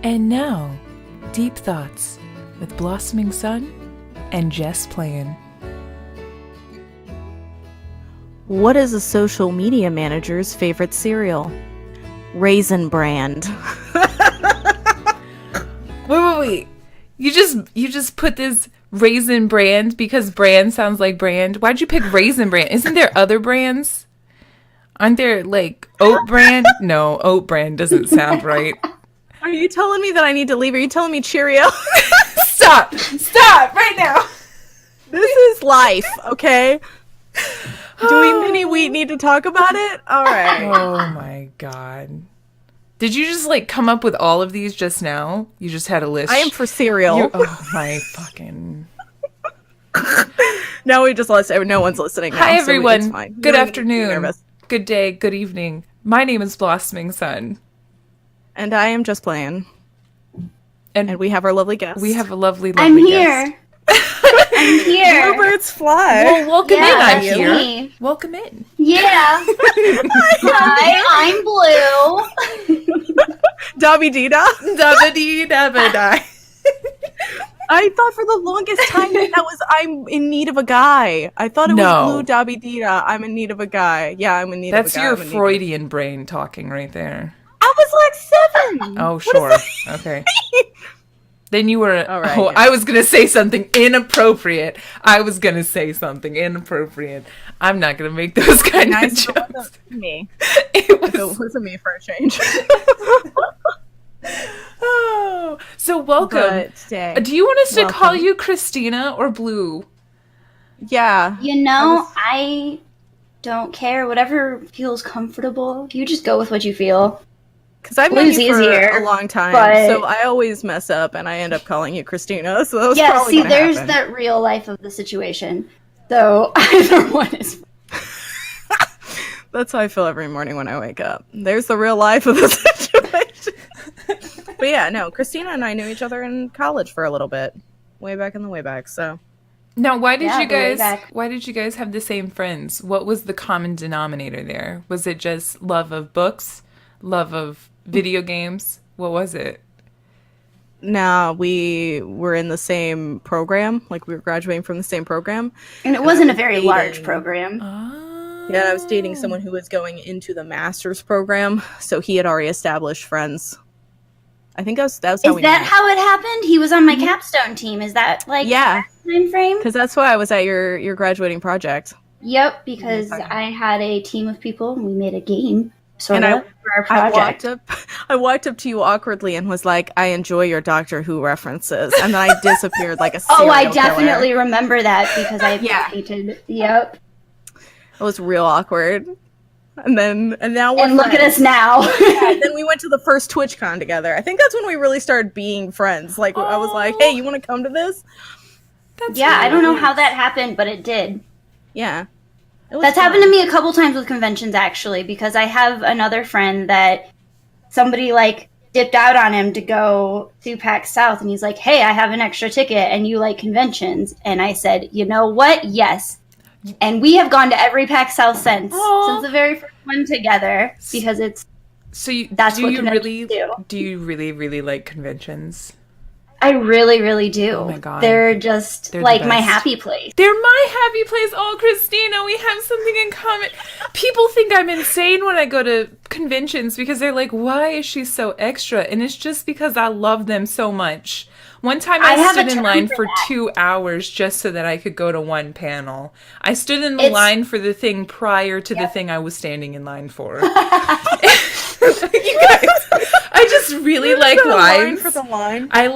And now, Deep Thoughts with Blossoming Sun and Jess Playin. What is a social media manager's favorite cereal? Raisin Bran. Wait. You just put this Raisin Brand because brand sounds like brand. Why'd you pick Raisin Brand? Isn't there other brands? Aren't there like Oat Brand? No, Oat Brand doesn't sound right. Are you telling me that I need to leave? Are you telling me Cheerio? Stop right now. This is life, okay? Do we mini wheat need to talk about it? All right. Oh my god. Did you just like come up with all of these just now? You just had a list. I am for cereal. Oh my fucking. No, we just lost. No one's listening now. Hi so everyone. it's fine. Good You don't need to be afternoon. nervous. Good day. Good evening. My name is Blossoming Sun. And I am just playing. And we have our lovely guest. We have a lovely I'm guest. here. I'm here. Birds fly. Well, welcome Yeah, in. I'm that's here. me. Welcome in. Yeah. Hi, I'm Blue. Dobby Dee-da. Dabba-dee-dabba-die. I thought for the longest time that was I'm in need of a guy. I thought it No. was Blue Dobby Dee-da. I'm in need of a guy. Yeah, I'm in need That's of a guy. your I'm in need of a- Freudian brain talking right there. I was like 7. Oh, sure. Okay. Then you were. All right, oh, yeah. I was going to say something inappropriate. I'm not going to make those kind of Nice. It jokes. wasn't me. It It was. wasn't me for a change. Oh. So, welcome. But today, Do you want us to call welcome. you Christina or Blue? Yeah. You know, I don't care. Whatever feels comfortable. You just go with what you feel. Because I've known Blue's you for easier, a long time, but- so I always mess up and I end up calling you Christina. So that's Yeah, probably see, gonna there's happen. that real life of the situation. So either one is. That's how I feel every morning when I wake up. There's the real life of the situation. But yeah, no, Christina and I knew each other in college for a little bit, way back in the way back. So Now, why did Yeah, you the way guys? back. Why did you guys have the same friends? What was the common denominator there? Was it just love of books, love of video games? What was it? now we were in the same program, like we were graduating from the same program. And it wasn't a very dating- large program. Oh. Yeah, and I was dating someone who was going into the master's program, so he had already established friends. I think that was how Is we that met. how it happened? He was on my capstone team. Is that like Yeah, time frame? because that's why I was at your graduating project. Yep, because Okay. I had a team of people and we made a game sort And of for our I project. I walked up to you awkwardly and was like, "I enjoy your Doctor Who references," and then I disappeared like a serial Oh, I killer. definitely remember that because I Yeah. painted. Yep. It was real awkward. And now we're And look at friends. us now. Yeah, then we went to the first TwitchCon together. I think that's when we really started being friends. Like I was like, "Hey, you want to come to this?" That's Yeah, I don't know nice. how that happened, but it did. Yeah, it was That's fun. happened to me a couple times with conventions, actually, because I have another friend that somebody, like, dipped out on him to go to PAX South, and he's like, hey, I have an extra ticket, and you like conventions. And I said, you know what? Yes. And we have gone to every PAX South since the very first one together, because it's So you, That's do what you conventions really do. do you really really like conventions? I really, really do. Oh my God. They're just They're the like my best. happy place. They're my happy place. Oh, Christina, we have something in common. People think I'm insane when I go to conventions because they're like, why is she so extra? And it's just because I love them so much. One time I I have a stood in term line for for that. 2 hours just so that I could go to one panel. I stood in the It's- line for the thing prior to the Yep. thing I was standing in line for. You guys, I just really like lines. for the line. I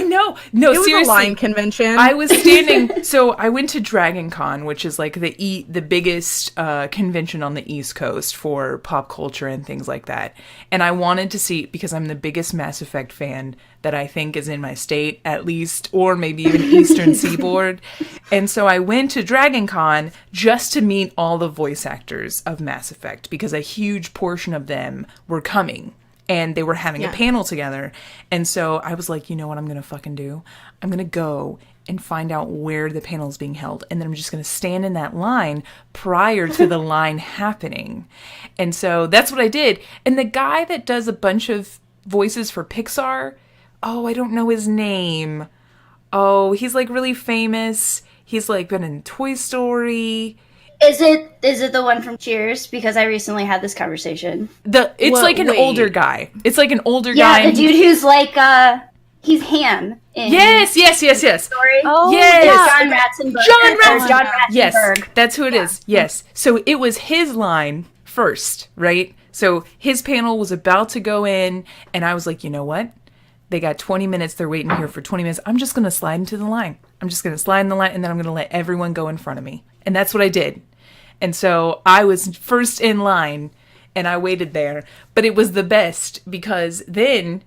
know. No, It was seriously. a line convention. I was standing. So I went to Dragon Con, which is like the biggest convention on the East Coast for pop culture and things like that. And I wanted to see, because I'm the biggest Mass Effect fan that I think is in my state, at least, or maybe even Eastern Seaboard. And so I went to Dragon Con just to meet all the voice actors of Mass Effect, because a huge portion of them were coming. And they were having a panel together. And so I was like, you know what I'm going to fucking do? I'm going to go and find out where the panel is being held. And then I'm just going to stand in that line prior to the line happening. And so that's what I did. And the guy that does a bunch of voices for Pixar, I don't know his name. Oh, he's like really famous. He's like been in Toy Story. Is it the one from Cheers? Because I recently had this conversation. It's like an older guy. It's like an older guy. Yeah, the dude who's like he's Ham in Yes. Story. Oh, Yes. John Ratzenberger. John Ratzenberg. Yes, that's who it is. Yes. So it was his line first, right? So his panel was about to go in, and I was like, you know what? They got 20 minutes. They're waiting here for 20 minutes. I'm just going to slide into the line. I'm just going to slide in the line, and then I'm going to let everyone go in front of me. And that's what I did. And so I was first in line, and I waited there. But it was the best, because then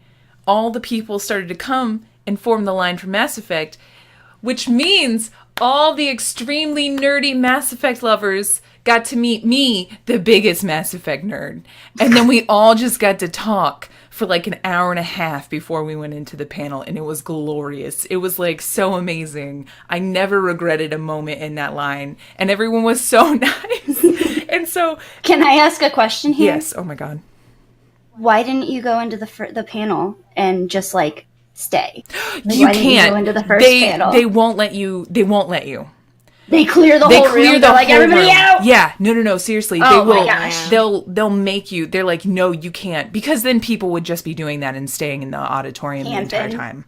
all the people started to come and form the line for Mass Effect, which means all the extremely nerdy Mass Effect lovers got to meet me, the biggest Mass Effect nerd. And then we all just got to talk for like an hour and a half before we went into the panel, and it was glorious. It was like so amazing. I never regretted a moment in that line, and everyone was so nice. And so, Can I ask a question here? yes, oh my god. Why didn't you go into the panel and just like stay? Like, You why didn't can't. you go into the first panel? They won't let you. They won't let you. They clear the whole room. They're like, whole everybody room. out. Yeah, no, seriously. Oh they will. my gosh. They'll make you. They're like, no, you can't, because then people would just be doing that and staying in the auditorium the entire Camping. time.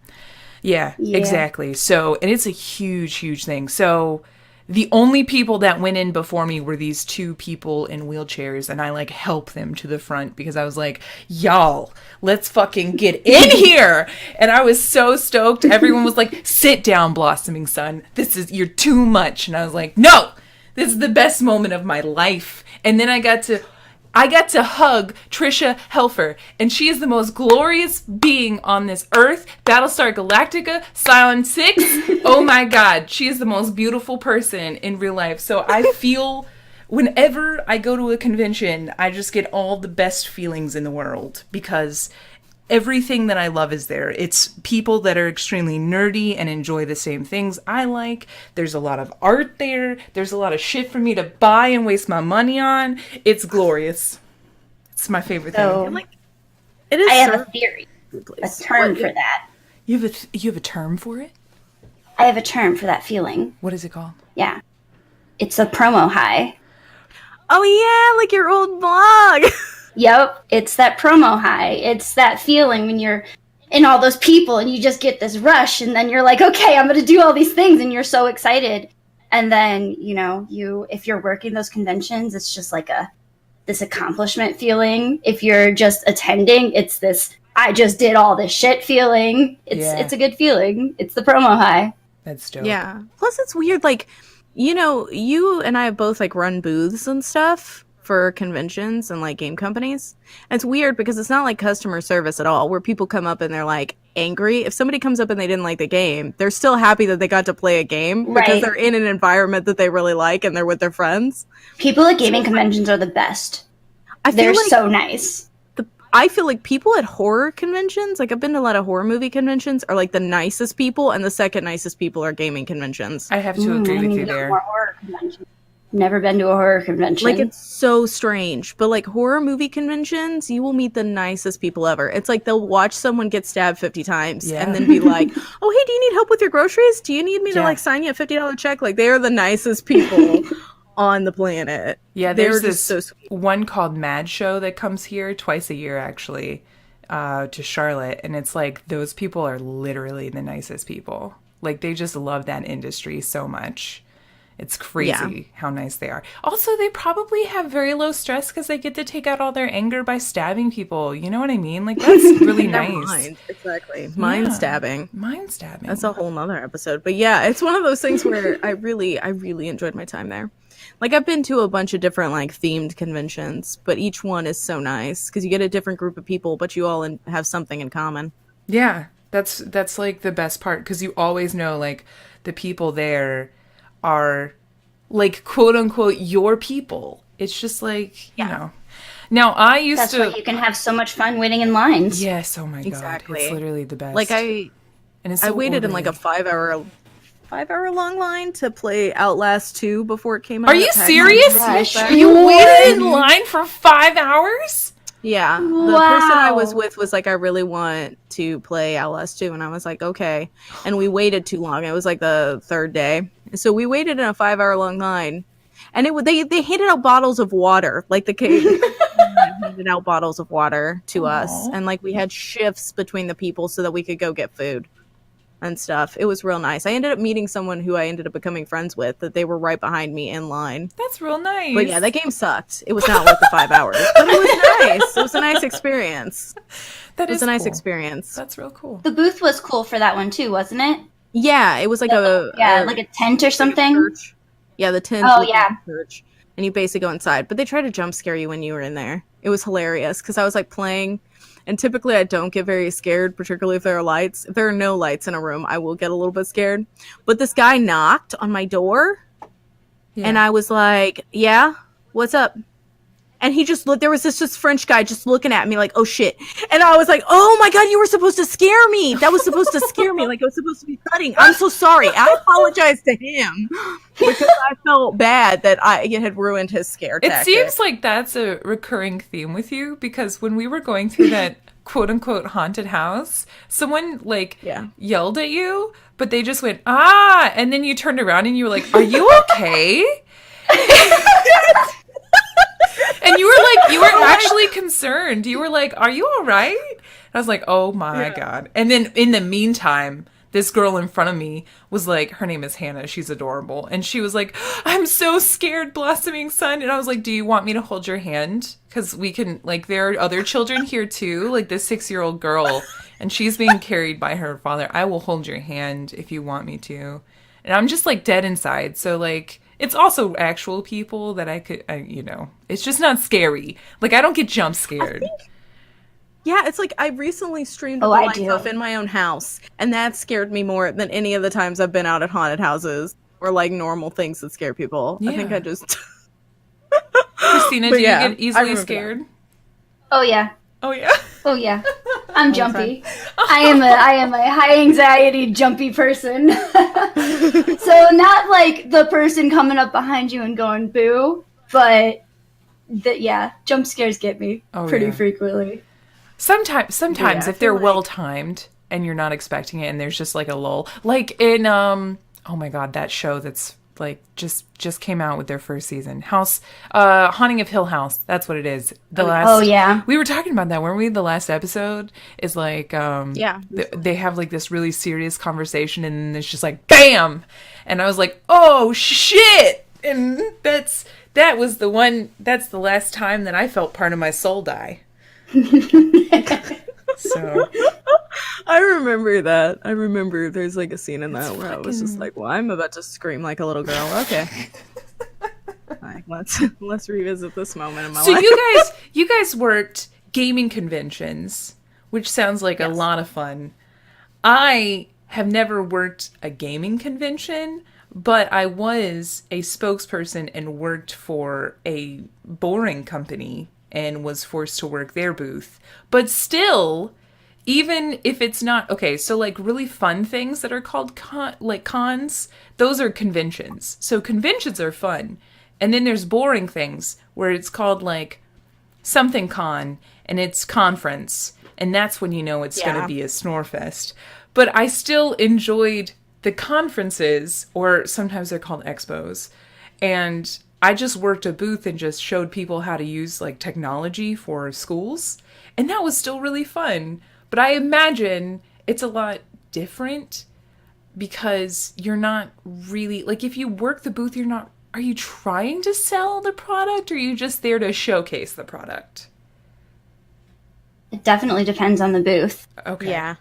Yeah, Yeah. exactly. So, and it's a huge thing. So, the only people that went in before me were these two people in wheelchairs, and I like helped them to the front because I was like, y'all, let's fucking get in here. And I was so stoked. Everyone was like, sit down, Blossoming Sun. You're too much. And I was like, no, this is the best moment of my life. And then I got to hug Trisha Helfer, and she is the most glorious being on this earth. Battlestar Galactica, Cylon 6. Oh my god, she is the most beautiful person in real life. So I feel, whenever I go to a convention, I just get all the best feelings in the world, because everything that I love is there. It's people that are extremely nerdy and enjoy the same things I like. There's a lot of art there. There's a lot of shit for me to buy and waste my money on. It's glorious. It's my favorite So, thing. Like, it is. I have a theory, a term for that. You have a term for it? I have a term for that feeling. What is it called? Yeah. It's a promo high. Oh yeah, like your old blog. Yep, it's that promo high. It's that feeling when you're in all those people and you just get this rush, and then you're like, okay, I'm going to do all these things, and you're so excited. And then, if you're working those conventions, it's just like this accomplishment feeling. If you're just attending, it's this, I just did all this shit feeling. It's a good feeling. It's the promo high. That's dope. Yeah. Plus, it's weird. Like, you and I have both like run booths and stuff for conventions and like game companies. And it's weird because it's not like customer service at all, where people come up and they're like angry. If somebody comes up and they didn't like the game, they're still happy that they got to play a game because Right. they're in an environment that they really like and they're with their friends. People at gaming conventions are the best. They're so nice. I feel like people at horror conventions, like I've been to a lot of horror movie conventions, are like the nicest people, and the second nicest people are gaming conventions. I have to agree with you there. More horror conventions. Never been to a horror convention. Like, it's so strange. But, like, horror movie conventions, you will meet the nicest people ever. It's like they'll watch someone get stabbed 50 times and then be like, oh, hey, do you need help with your groceries? Do you need me to, like, sign you a $50 check? Like, they are the nicest people on the planet. Yeah, They're there's just this so sweet. one called Mad Show that comes here twice a year, actually, to Charlotte. And it's like, those people are literally the nicest people. Like, they just love that industry so much. It's crazy how nice they are. Also, they probably have very low stress because they get to take out all their anger by stabbing people. You know what I mean? Like, that's really nice. Mind, exactly. Mind stabbing. Mind stabbing. That's a whole nother episode. But yeah, it's one of those things where I really enjoyed my time there. Like, I've been to a bunch of different, like, themed conventions, but each one is so nice because you get a different group of people, but you all have something in common. Yeah, that's like the best part, because you always know, like, the people there are, like, quote unquote your people. It's just like, you know. Now, I used That's why you can have so much fun waiting in lines. Yes, oh my god, Exactly. it's literally the best. Like, I waited in like a 5-hour long line to play Outlast 2 before it came out. Are you at PAX serious? Unplugged. Gosh. You waited in line for 5 hours? Yeah. The person I was with was like, I really want to play LS2. And I was like, okay. And we waited too long. It was like the third day. So we waited in a 5-hour long line. And they handed out bottles of water. Like the kid handed out bottles of water to us. And like we had shifts between the people so that we could go get food and stuff. It was real nice. I ended up meeting someone who I ended up becoming friends with, that they were right behind me in line. That's real nice. But yeah, that game sucked. It was not worth the 5 hours. But it was nice. It was a nice experience. That is a nice cool. experience. That's real cool. The booth was cool for that one too, wasn't it? Yeah, it was like like a tent or something. Church. Yeah, the tent. Oh yeah. Church. And you basically go inside. But they tried to jump scare you when you were in there. It was hilarious because I was like playing. And typically I don't get very scared, particularly if there are lights. If there are no lights in a room, I will get a little bit scared. But this guy knocked on my door. Yeah. And I was like, yeah, what's up? And he just looked, there was this French guy just looking at me like, oh shit. And I was like, oh my God, you were supposed to scare me. That was supposed to scare me. Like it was supposed to be thudding. I'm so sorry. I apologize to him because I felt bad that I had ruined his scare tactic. It seems like that's a recurring theme with you, because when we were going through that quote unquote haunted house, someone yelled at you, but they just went, ah, and then you turned around and you were like, are you okay? And you were actually concerned. You were like, are you all right? I was like, oh my God. And then in the meantime, this girl in front of me was like, her name is Hannah. She's adorable. And she was like, I'm so scared, Blossoming Sun. And I was like, do you want me to hold your hand? Because we can, like, there are other children here too. Like this 6-year-old girl, and she's being carried by her father. I will hold your hand if you want me to. And I'm just like dead inside. So like, it's also actual people that it's just not scary. Like, I don't get jump scared. Yeah, it's like I recently streamed the lights off in my own house, and that scared me more than any of the times I've been out at haunted houses or like normal things that scare people. Yeah. I think I just... Christina, do you get easily scared? That. Oh, yeah. Oh, yeah? Oh, yeah. I'm jumpy. I am a high anxiety jumpy person. So not like the person coming up behind you and going boo, but jump scares get me pretty frequently. Sometimes if they're well timed and you're not expecting it and there's just like a lull, like in oh my God, that show that's like just came out with their first season, Haunting of Hill House. That's what it is. We were talking about that, weren't we? The last episode is like they have like this really serious conversation and it's just like bam, and I was like, oh shit, and that's the last time that I felt part of my soul die. So I remember that. I remember there's like a scene in that where I was just like, well, I'm about to scream like a little girl. Okay. Right, let's revisit this moment in my life. So you guys worked gaming conventions, which sounds like a lot of fun. I have never worked a gaming convention, but I was a spokesperson and worked for a boring company and was forced to work their booth. But still, even if it's not... Okay, so like really fun things that are called cons, those are conventions. So conventions are fun. And then there's boring things where it's called like something con and it's conference. And that's when you know it's going to be a snore fest. But I still enjoyed the conferences, or sometimes they're called expos. And I just worked a booth and just showed people how to use like technology for schools. And that was still really fun. But I imagine it's a lot different because you're not really, like if you work the booth, are you trying to sell the product or are you just there to showcase the product? It definitely depends on the booth. Okay. Yeah.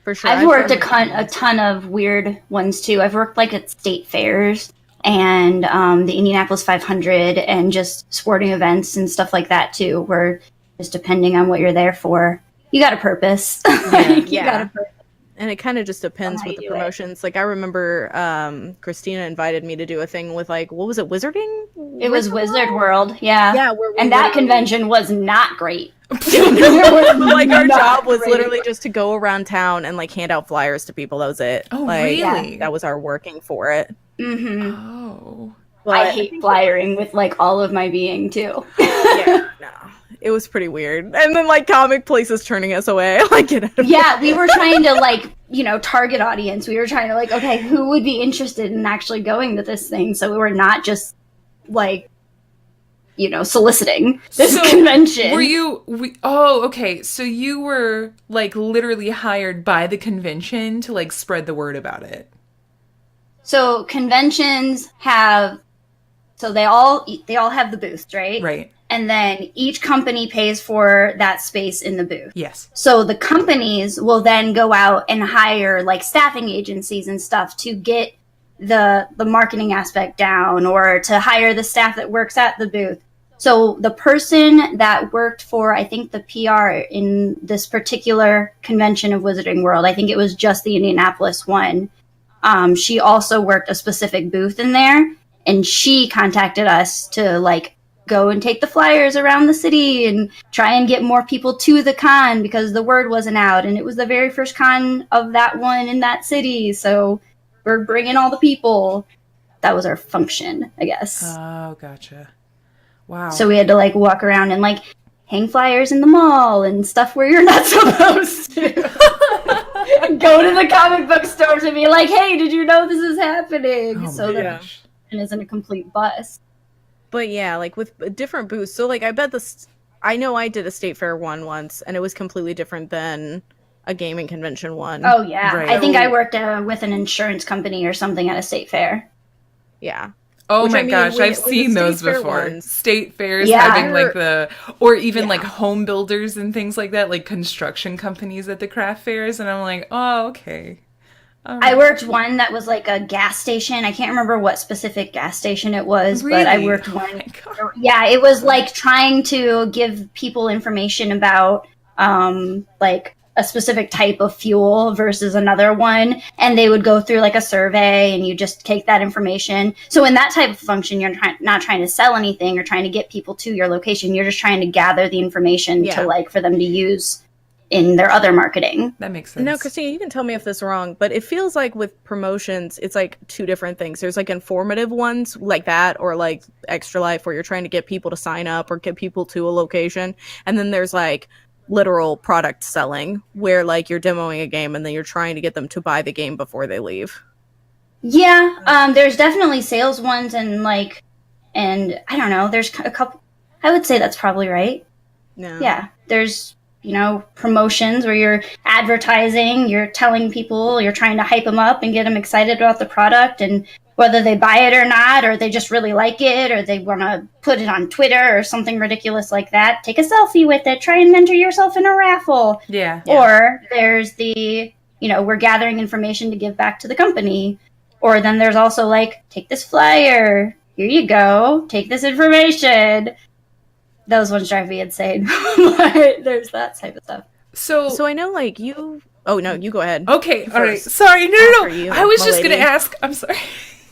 For sure. I've worked a ton of weird ones too. I've worked like at state fairs and the Indianapolis 500 and just sporting events and stuff like that too, where just depending on what you're there for, you got a purpose. You got a purpose. And it kind of just depends with the promotions. Like I remember Christina invited me to do a thing with like, what was it, Wizarding? It was Wizard World, yeah. Yeah, and that convention was not great. Like our job was literally just to go around town and like hand out flyers to people. That was it. Oh, like, really? Yeah, that was our working for it. Mm-hmm. Oh. But I hate flyering with like all of my being too. Yeah, no. It was pretty weird. And then, like, comic places turning us away. Like, get out of Yeah, we were trying to, like, target audience. We were trying to, like, okay, who would be interested in actually going to this thing? So we were not just, like, soliciting this convention. Were you... oh, okay. So you were, like, literally hired by the convention to, like, spread the word about it. So conventions have... So they all have the booths, right? Right. And then each company pays for that space in the booth. Yes. So the companies will then go out and hire, like, staffing agencies and stuff to get the marketing aspect down, or to hire the staff that works at the booth. So the person that worked for, I think, the PR in this particular convention of Wizarding World, I think it was just the Indianapolis one, she also worked a specific booth in there. And she contacted us to, like, go and take the flyers around the city and try and get more people to the con, because the word wasn't out. And it was the very first con of that one in that city. So we're bringing all the people. That was our function, I guess. Oh, gotcha. Wow. So we had to, like, walk around and, like, hang flyers in the mall and stuff where you're not supposed to. Go to the comic book stores and be like, hey, did you know this is happening? Oh, so my that gosh. it isn't a complete bust. But yeah, like with different booths. So like I bet I know I did a state fair one once, and it was completely different than a gaming convention one. Oh yeah, Right. I think I worked with an insurance company or something at a state fair. Yeah. Oh Which, my I mean, gosh, I've with the seen state those fair before. ones- State fairs Yeah. having like or even Yeah. like home builders and things like that, like construction companies at the craft fairs, and I'm like, oh, okay. I worked one that was like a gas station. I can't remember what specific gas station it was, but I Really? worked Oh one. my God. Yeah, it was like trying to give people information about like a specific type of fuel versus another one, and they would go through like a survey and you just take that information. So in that type of function, you're not trying to sell anything or trying to get people to your location. You're just trying to gather the information Yeah. to like for them to use in their other marketing. That makes sense. No, Christina, you can tell me if this is wrong, but it feels like with promotions, it's like two different things. There's like informative ones like that, or like Extra Life, where you're trying to get people to sign up or get people to a location. And then there's like literal product selling, where like you're demoing a game and then you're trying to get them to buy the game before they leave. Yeah, there's definitely sales ones and I don't know, there's a couple, I would say that's probably right. No. Yeah, there's, promotions where you're advertising, you're telling people, you're trying to hype them up and get them excited about the product, and whether they buy it or not, or they just really like it, or they want to put it on Twitter or something ridiculous like that, take a selfie with it, try and enter yourself in a raffle. Yeah. Or there's the, we're gathering information to give back to the company. Or then there's also like, take this flyer, here you go, take this information. Those ones drive me insane. But there's that type of stuff. So I know like you... Oh, no, you go ahead. Okay, all right. First. Sorry, no. After you, I was my just going to lady. ask. I'm sorry.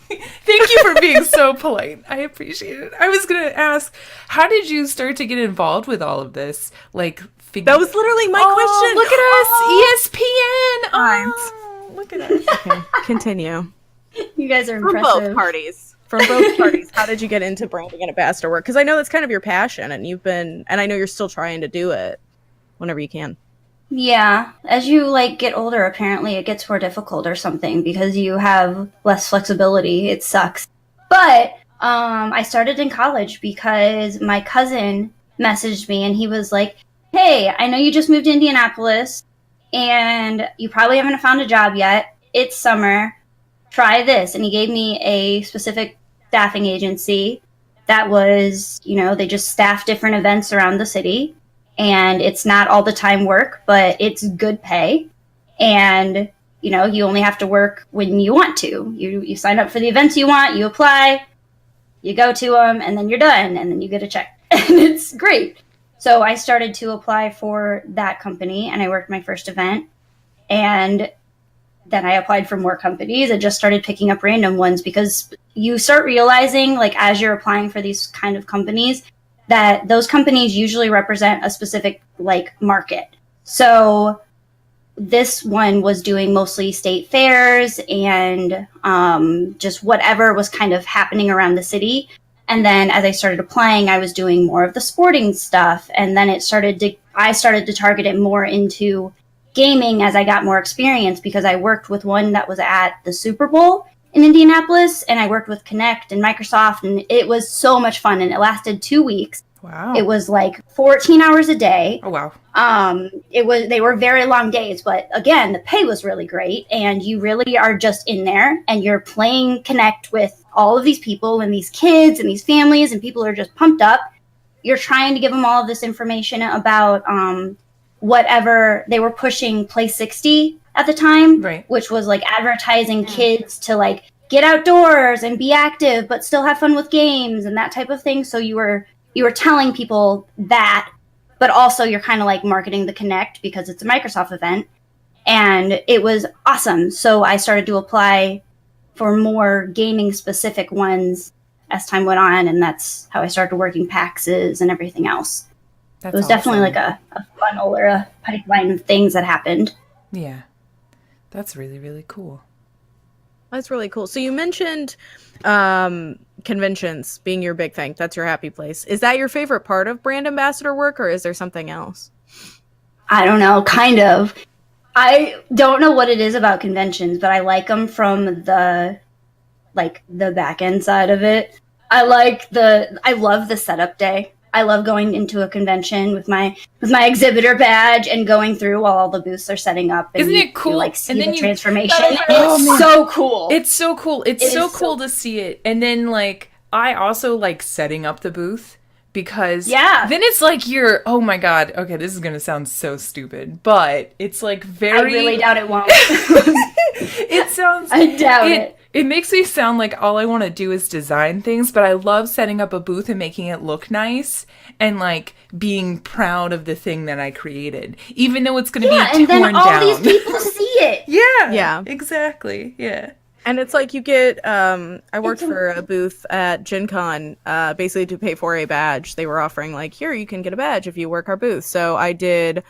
Thank you for being so polite. I appreciate it. I was going to ask, how did you start to get involved with all of this? Like, That was literally my question. Look at us, ESPN. Oh, look at us. Okay, continue. You guys are From impressive. both parties. From both parties, how did you get into branding and ambassador work? Because I know that's kind of your passion, and I know you're still trying to do it whenever you can. Yeah, as you get older, apparently it gets more difficult or something because you have less flexibility. It sucks. But I started in college because my cousin messaged me and he was like, "Hey, I know you just moved to Indianapolis and you probably haven't found a job yet. It's summer. Try this." And he gave me a specific staffing agency that was, they just staff different events around the city. And it's not all the time work, but it's good pay. And, you only have to work when you want to. You sign up for the events you want, you apply, you go to them, and then you're done. And then you get a check. And it's great. So I started to apply for that company, and I worked my first event. And then I applied for more companies and just started picking up random ones because you start realizing, as you're applying for these kind of companies, that those companies usually represent a specific market. So this one was doing mostly state fairs and just whatever was kind of happening around the city. And then as I started applying, I was doing more of the sporting stuff. And then I started to target it more into gaming as I got more experience, because I worked with one that was at the Super Bowl in Indianapolis, and I worked with Connect and Microsoft, and it was so much fun, and it lasted 2 weeks. Wow. It was like 14 hours a day. Oh, wow. They were very long days, but again, the pay was really great, and you really are just in there and you're playing Connect with all of these people and these kids and these families, and people are just pumped up. You're trying to give them all of this information about whatever they were pushing, Play 60 at the time, right, which was like advertising kids to like get outdoors and be active but still have fun with games and that type of thing. So you were telling people that, but also you're kind of like marketing the Connect because it's a Microsoft event, and it was awesome. So I started to apply for more gaming specific ones as time went on, and that's how I started working PAXs and everything else. It was definitely like a funnel or a pipeline of things that happened. Yeah. That's really, really cool. That's really cool. So you mentioned conventions being your big thing. That's your happy place. Is that your favorite part of brand ambassador work, or is there something else? I don't know, kind of. I don't know what it is about conventions, but I like them from the back end side of it. I love the setup day. I love going into a convention with my exhibitor badge and going through while all the booths are setting up. And Isn't it cool? You, like, see and then the transformation. It's so cool. It's so cool. It's so cool to see it. And then like I also like setting up the booth, because then it's like oh my god, okay, this is gonna sound so stupid, but it's like very. I really doubt it won't. It sounds. I doubt it. It makes me sound like all I want to do is design things, but I love setting up a booth and making it look nice and like being proud of the thing that I created, even though it's going to be torn down. And then all these people see it. Yeah, exactly. Yeah. And it's like you get, I worked for a booth at Gen Con, basically to pay for a badge. They were offering like, here, you can get a badge if you work our booth. So I did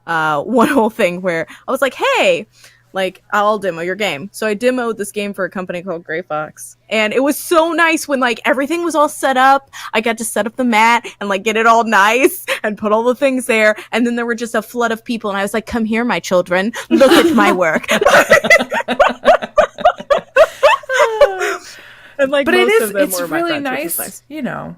one whole thing where I was like, hey, like, I'll demo your game. So I demoed this game for a company called Gray Fox. And it was so nice when, like, everything was all set up. I got to set up the mat and, like, get it all nice and put all the things there. And then there were just a flood of people. And I was like, come here, my children. Look at my work. And like, but it's really nice, you know.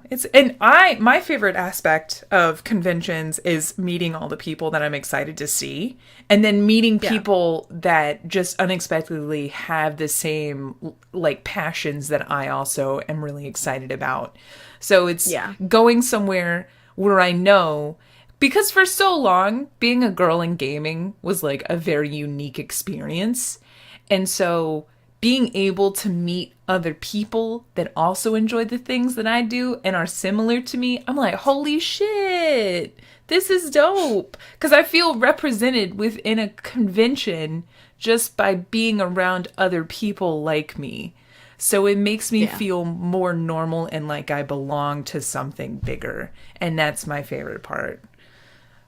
My favorite aspect of conventions is meeting all the people that I'm excited to see, and then meeting people that just unexpectedly have the same like passions that I also am really excited about. So it's going somewhere where I know, because for so long being a girl in gaming was like a very unique experience, and so being able to meet other people that also enjoy the things that I do and are similar to me, I'm like, holy shit, this is dope. Because I feel represented within a convention just by being around other people like me. So it makes me feel more normal and like I belong to something bigger. And that's my favorite part.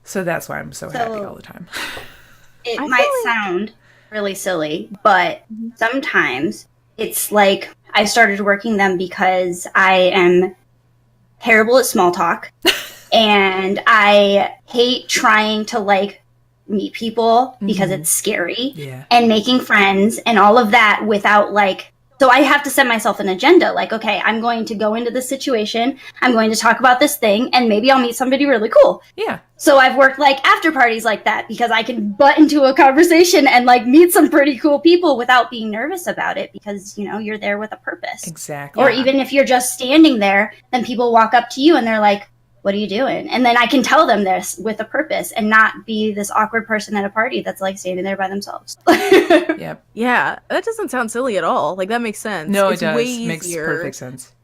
So that's why I'm so happy all the time. It might sound really silly, but sometimes it's like I started working them because I am terrible at small talk and I hate trying to like meet people because it's scary and making friends and all of that without like. So I have to set myself an agenda, like, okay, I'm going to go into this situation, I'm going to talk about this thing, and maybe I'll meet somebody really cool. Yeah. So I've worked, like, after parties like that, because I can butt into a conversation and, like, meet some pretty cool people without being nervous about it, because, you know, you're there with a purpose. Exactly. Or even if you're just standing there, then people walk up to you and they're like, what are you doing? And then I can tell them this with a purpose and not be this awkward person at a party that's like standing there by themselves. Yep. Yeah, that doesn't sound silly at all. Like, that makes sense. No, it's it does. Way Makes perfect sense.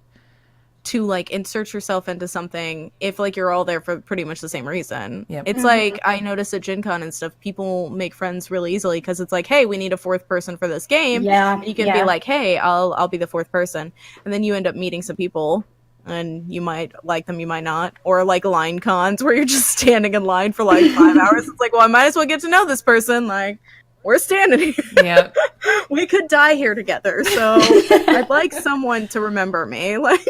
To like insert yourself into something if like you're all there for pretty much the same reason. Yep. It's like I notice at Gen Con and stuff, people make friends really easily because it's like, hey, we need a fourth person for this game. Yeah. And you can be like, hey, I'll be the fourth person, and then you end up meeting some people. And you might like them, you might not. Or like line cons where you're just standing in line for like 5 hours. It's like, well, I might as well get to know this person. Like, we're standing here. Yeah. We could die here together. So I'd like someone to remember me. Like,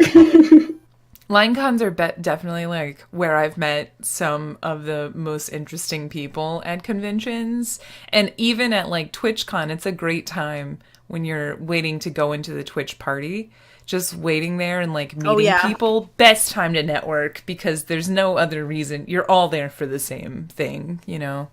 Line cons are definitely like where I've met some of the most interesting people at conventions. And even at like TwitchCon, it's a great time when you're waiting to go into the Twitch party. Just waiting there and like meeting people. Best time to network because there's no other reason. You're all there for the same thing, you know?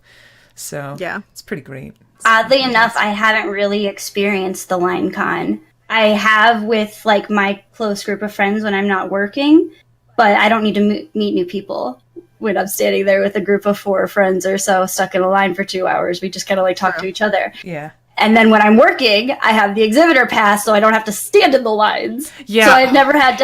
So yeah, it's pretty great. Oddly enough, I haven't really experienced the line con. I have with like my close group of friends when I'm not working, but I don't need to meet new people when I'm standing there with a group of 4 friends or so stuck in a line for 2 hours. We just kind of like talk to each other. Yeah. And then when I'm working, I have the exhibitor pass, so I don't have to stand in the lines. Yeah. So I've never had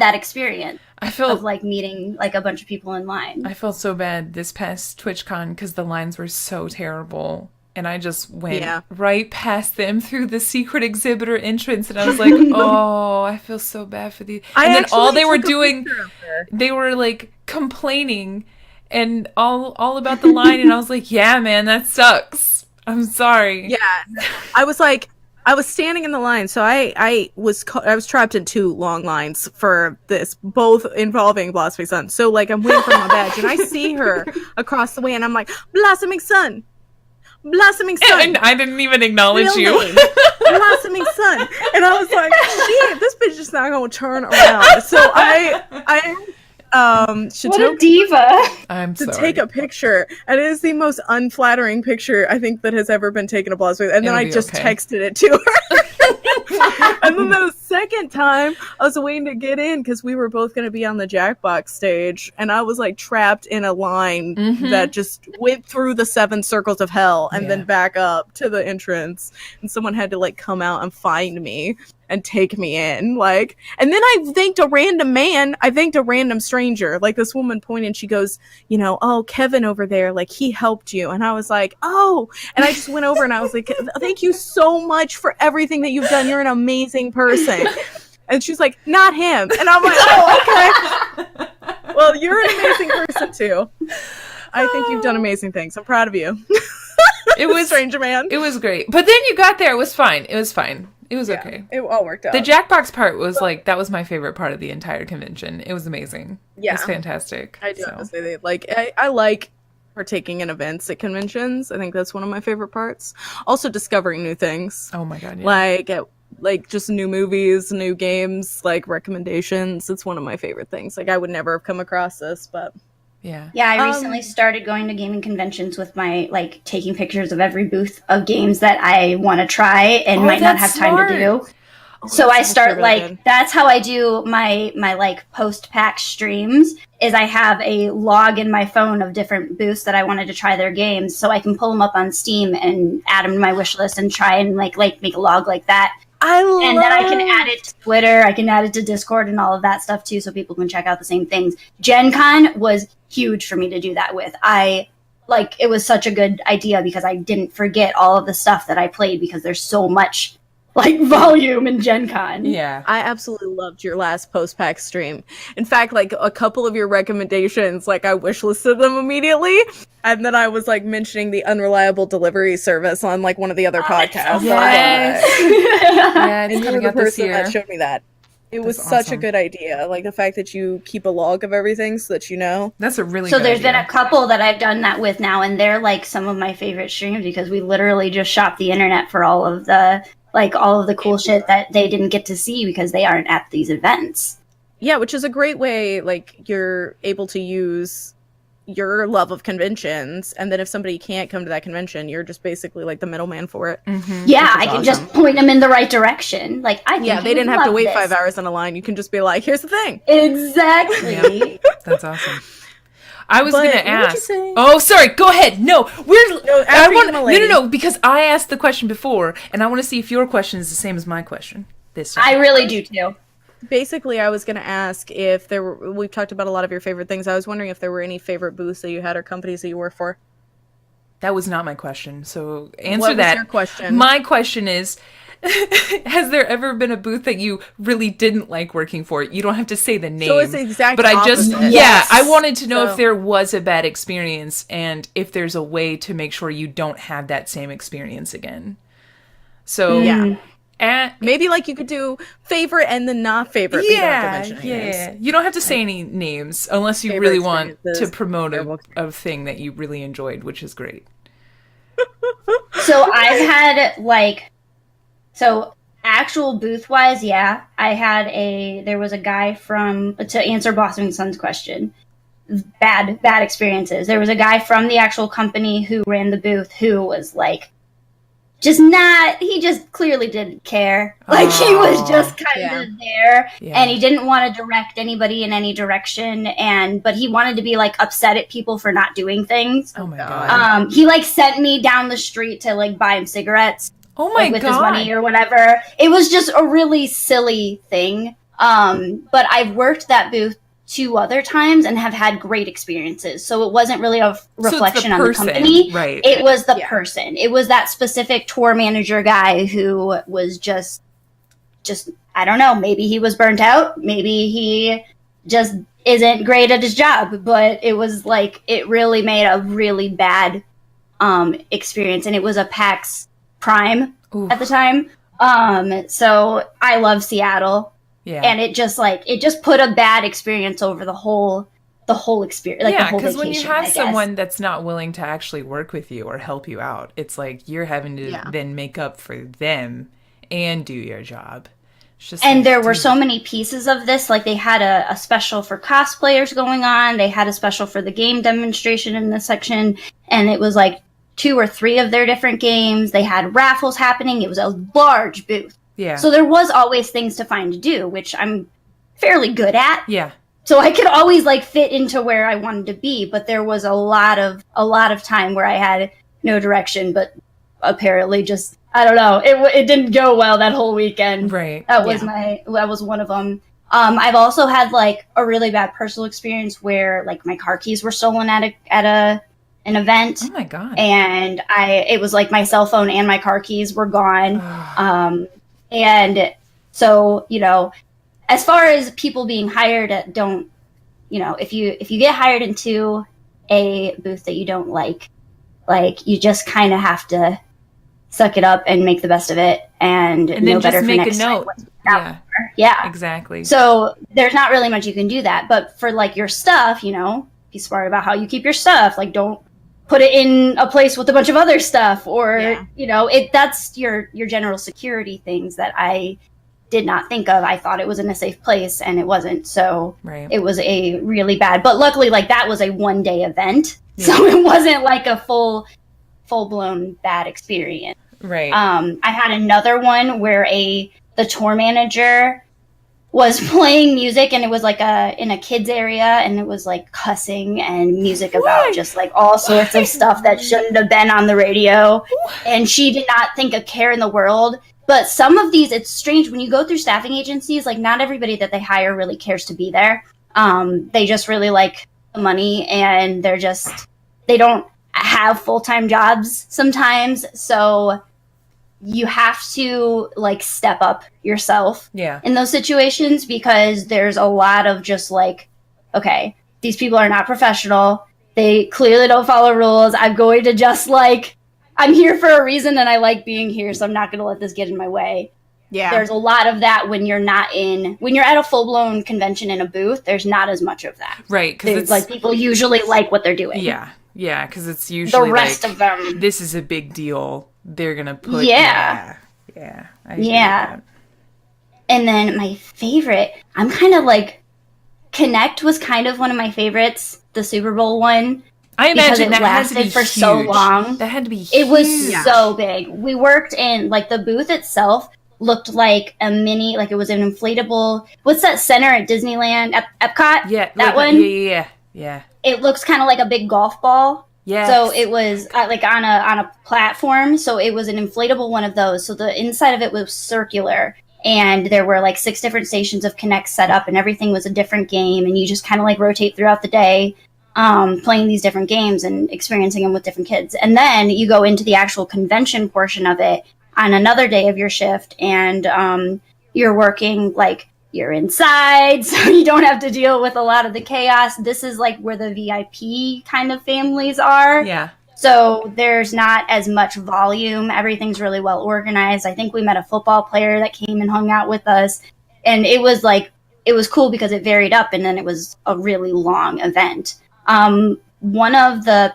that experience. I feel of like meeting like a bunch of people in line. I felt so bad this past TwitchCon because the lines were so terrible. And I just went right past them through the secret exhibitor entrance. And I was like, oh, I feel so bad for these. And then all they were doing, they were like complaining and all about the line. And I was like, yeah, man, that sucks. I'm sorry. Yeah. I was standing in the line. So I was trapped in 2 long lines for this, both involving Blossoming Sun. So like I'm waiting for my badge and I see her across the way and I'm like, Blossoming Sun. Blossoming Sun. And I didn't even acknowledge you. Blossoming Sun. And I was like, shit, this bitch is not going to turn around. So I what a diva. I'm sorry. To take a picture. And it is the most unflattering picture I think that has ever been taken of Blossoming. And then I just texted it to her. And then the second time, I was waiting to get in because we were both going to be on the Jackbox stage, and I was like trapped in a line that just went through the 7 circles of hell and then back up to the entrance, and someone had to like come out and find me and take me in, like, and then I thanked a random stranger, like this woman pointed, she goes, you know, oh, Kevin over there, like he helped you, and I was like, oh, and I just went over and I was like, thank you so much for everything that you've done, you're an amazing person. And she's like, not him, and I'm like, oh, okay, well, you're an amazing person too. I think you've done amazing things. I'm proud of you. It was stranger man. It was great, but then you got there. It was fine. It was okay. It all worked out. The Jackbox part was like, that was my favorite part of the entire convention. It was amazing. Yeah. It was fantastic. I do have to say that, like, I like partaking in events at conventions. I think that's one of my favorite parts. Also discovering new things. Oh my God. Yeah. Like just new movies, new games, like recommendations. It's one of my favorite things. Like I would never have come across this, but yeah. Yeah, I recently started going to gaming conventions with my, like, taking pictures of every booth of games that I want to try and might not have time to do. So I start, like, that's how I do my like, post-pack streams, is I have a log in my phone of different booths that I wanted to try their games, so I can pull them up on Steam and add them to my wish list and try and, like make a log like that. And then I can add it to Twitter, I can add it to Discord and all of that stuff too, so people can check out the same things. Gen Con was huge for me to do that with. It was such a good idea because I didn't forget all of the stuff that I played because there's so much, like, volume in Gen Con. Yeah. I absolutely loved your last post-pack stream. In fact, like, a couple of your recommendations, like, I wishlisted them immediately, and then I was, like, mentioning the unreliable delivery service on, like, one of the other podcasts. Yes. Yeah, it's and coming you're out the this person year. that showed me that. It was That's such awesome. a good idea. Like, the fact that you keep a log of everything so that you know. That's a really So good there's idea. been a couple that I've done that with now, and they're, like, some of my favorite streams because we literally just shop the internet for all of the cool shit that they didn't get to see because they aren't at these events. Yeah, which is a great way, like, you're able to use your love of conventions, and then if somebody can't come to that convention, you're just basically, like, the middle for it. Mm-hmm. Yeah, I can just point them in the right direction. Like, I think Yeah, they didn't have to wait 5 hours on a line. You can just be like, here's the thing. Exactly. Yeah, that's awesome. I was going to ask. Say? Oh, sorry. Go ahead. No, Emily. No, because I asked the question before, and I want to see if your question is the same as my question this time. I really do too. Basically, I was going to ask if there were, we've talked about a lot of your favorite things. I was wondering if there were any favorite booths that you had or companies that you work for. That was not my question. So answer What was that. your question? My question is, has there ever been a booth that you really didn't like working for? You don't have to say the name. So it's the exact but I just, opposite. I wanted to know So- if there was a bad experience and if there's a way to make sure you don't have that same experience again. So Yeah. And Maybe like you could do favorite and then not favorite. but you don't have to mention any names. yeah. You don't have to say any names unless you Favorite really want to experiences, promote terrible a thing that you really enjoyed, which is great. So I've had actual booth wise, yeah. There was a guy to answer Blossoming Sun's question. Bad experiences. There was a guy from the actual company who ran the booth who was like, he just clearly didn't care. Like, he was just kind of there, and he didn't want to direct anybody in any direction, but he wanted to be, like, upset at people for not doing things. Oh, my God. He, like, sent me down the street to, like, buy him cigarettes. Oh, my with God. his money or whatever. It was just a really silly thing. But I've worked that booth 2 other times and have had great experiences. So it wasn't really a reflection on the company. Right. It was the person. It was that specific tour manager guy who was just, I don't know, maybe he was burnt out. Maybe he just isn't great at his job. But it was like, it really made a really bad experience. And it was a PAX Prime at the time. So I love Seattle. Yeah. And it just put a bad experience over the whole experience. Like, yeah, because when you have someone that's not willing to actually work with you or help you out, it's like you're having to then make up for them and do your job. It's just and there were so many pieces of this. Like, they had a special for cosplayers going on. They had a special for the game demonstration in this section. And it was like 2 or 3 of their different games. They had raffles happening. It was a large booth. Yeah. So there was always things to find to do, which I'm fairly good at. Yeah. So I could always like fit into where I wanted to be, but there was a lot of time where I had no direction, but apparently just, I don't know, it didn't go well that whole weekend. Right. That was one of them. I've also had like a really bad personal experience where like my car keys were stolen at an event. Oh my God. And it was like my cell phone and my car keys were gone. And so, you know, as far as people being hired, if you get hired into a booth that you don't like, you just kind of have to suck it up and make the best of it and know better for next time. Yeah, exactly. So there's not really much you can do that. But for like your stuff, you know, be smart about how you keep your stuff. Like, don't put it in a place with a bunch of other stuff, or you know, that's your general security things that I did not think of. I thought it was in a safe place, and it wasn't. So It was a really bad. But luckily, like, that was a 1-day event, so it wasn't like a full blown bad experience. Right. I had another one where the tour manager was playing music, and it was like in a kids area, and it was like cussing and music about just like all sorts of stuff that shouldn't have been on the radio. And she did not think a care in the world. But some of these, it's strange when you go through staffing agencies, like, not everybody that they hire really cares to be there. They just really like the money, and they don't have full-time jobs sometimes. So you have to like step up yourself in those situations, because there's a lot of just like, okay, these people are not professional. They clearly don't follow rules. I'm going to just like, I'm here for a reason and I like being here, so I'm not going to let this get in my way. Yeah. There's a lot of that when you're at a full-blown convention in a booth, there's not as much of that. Right. Because like people usually like what they're doing. Yeah. Yeah. Because it's usually the rest of them. This is a big deal. They're going to put. Yeah. Yeah. And then my favorite, I'm kind of like, Connect was kind of one of my favorites, the Super Bowl one. I imagine that lasted had to be for huge. So long. That had to be huge. It was so big. We worked in, like, the booth itself looked like a mini, like it was an inflatable. What's that center at Disneyland? Epcot? Yeah. That one? Yeah. It looks kind of like a big golf ball. Yeah. So it was like on a platform. So it was an inflatable one of those. So the inside of it was circular. And there were like 6 different stations of Connect set up, and everything was a different game. And you just kind of like rotate throughout the day, playing these different games and experiencing them with different kids. And then you go into the actual convention portion of it on another day of your shift, and you're working, like, you're inside, so you don't have to deal with a lot of the chaos. This is like where the VIP kind of families are. Yeah. So there's not as much volume. Everything's really well organized. I think we met a football player that came and hung out with us. And it was cool because it varied up, and then it was a really long event. One of the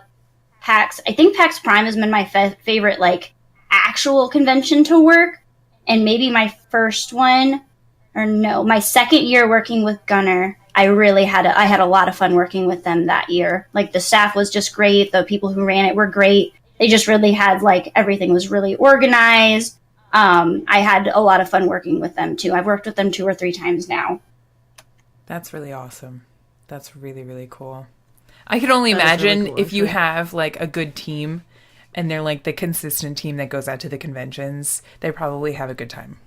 PAX, I think PAX Prime has been my favorite, like, actual convention to work. And maybe my first one, or no, my second year working with Gunner, I had a lot of fun working with them that year. Like, the staff was just great. The people who ran it were great. They just really had, like, everything was really organized. I had a lot of fun working with them too. I've worked with them 2 or 3 times now. That's really awesome. That's really, really cool. I can only imagine really cool, if you have like a good team and they're like the consistent team that goes out to the conventions, they probably have a good time.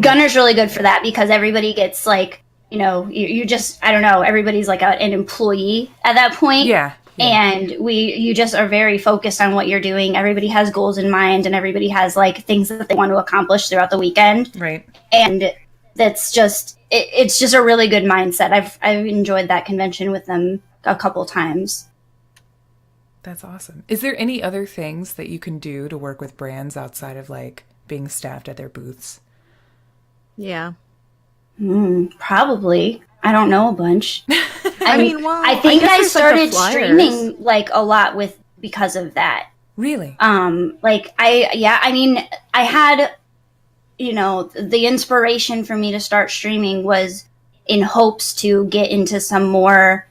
Gunner's really good for that because everybody gets like, you know, you just, I don't know, everybody's like an employee at that point. Yeah. And you just are very focused on what you're doing. Everybody has goals in mind and everybody has like things that they want to accomplish throughout the weekend. Right. And that's just, it's just a really good mindset. I've enjoyed that convention with them a couple times. That's awesome. Is there any other things that you can do to work with brands outside of like being staffed at their booths? Yeah. Probably. I don't know a bunch. I think I started streaming like a lot because of that. Really? I had, you know, the inspiration for me to start streaming was in hopes to get into some more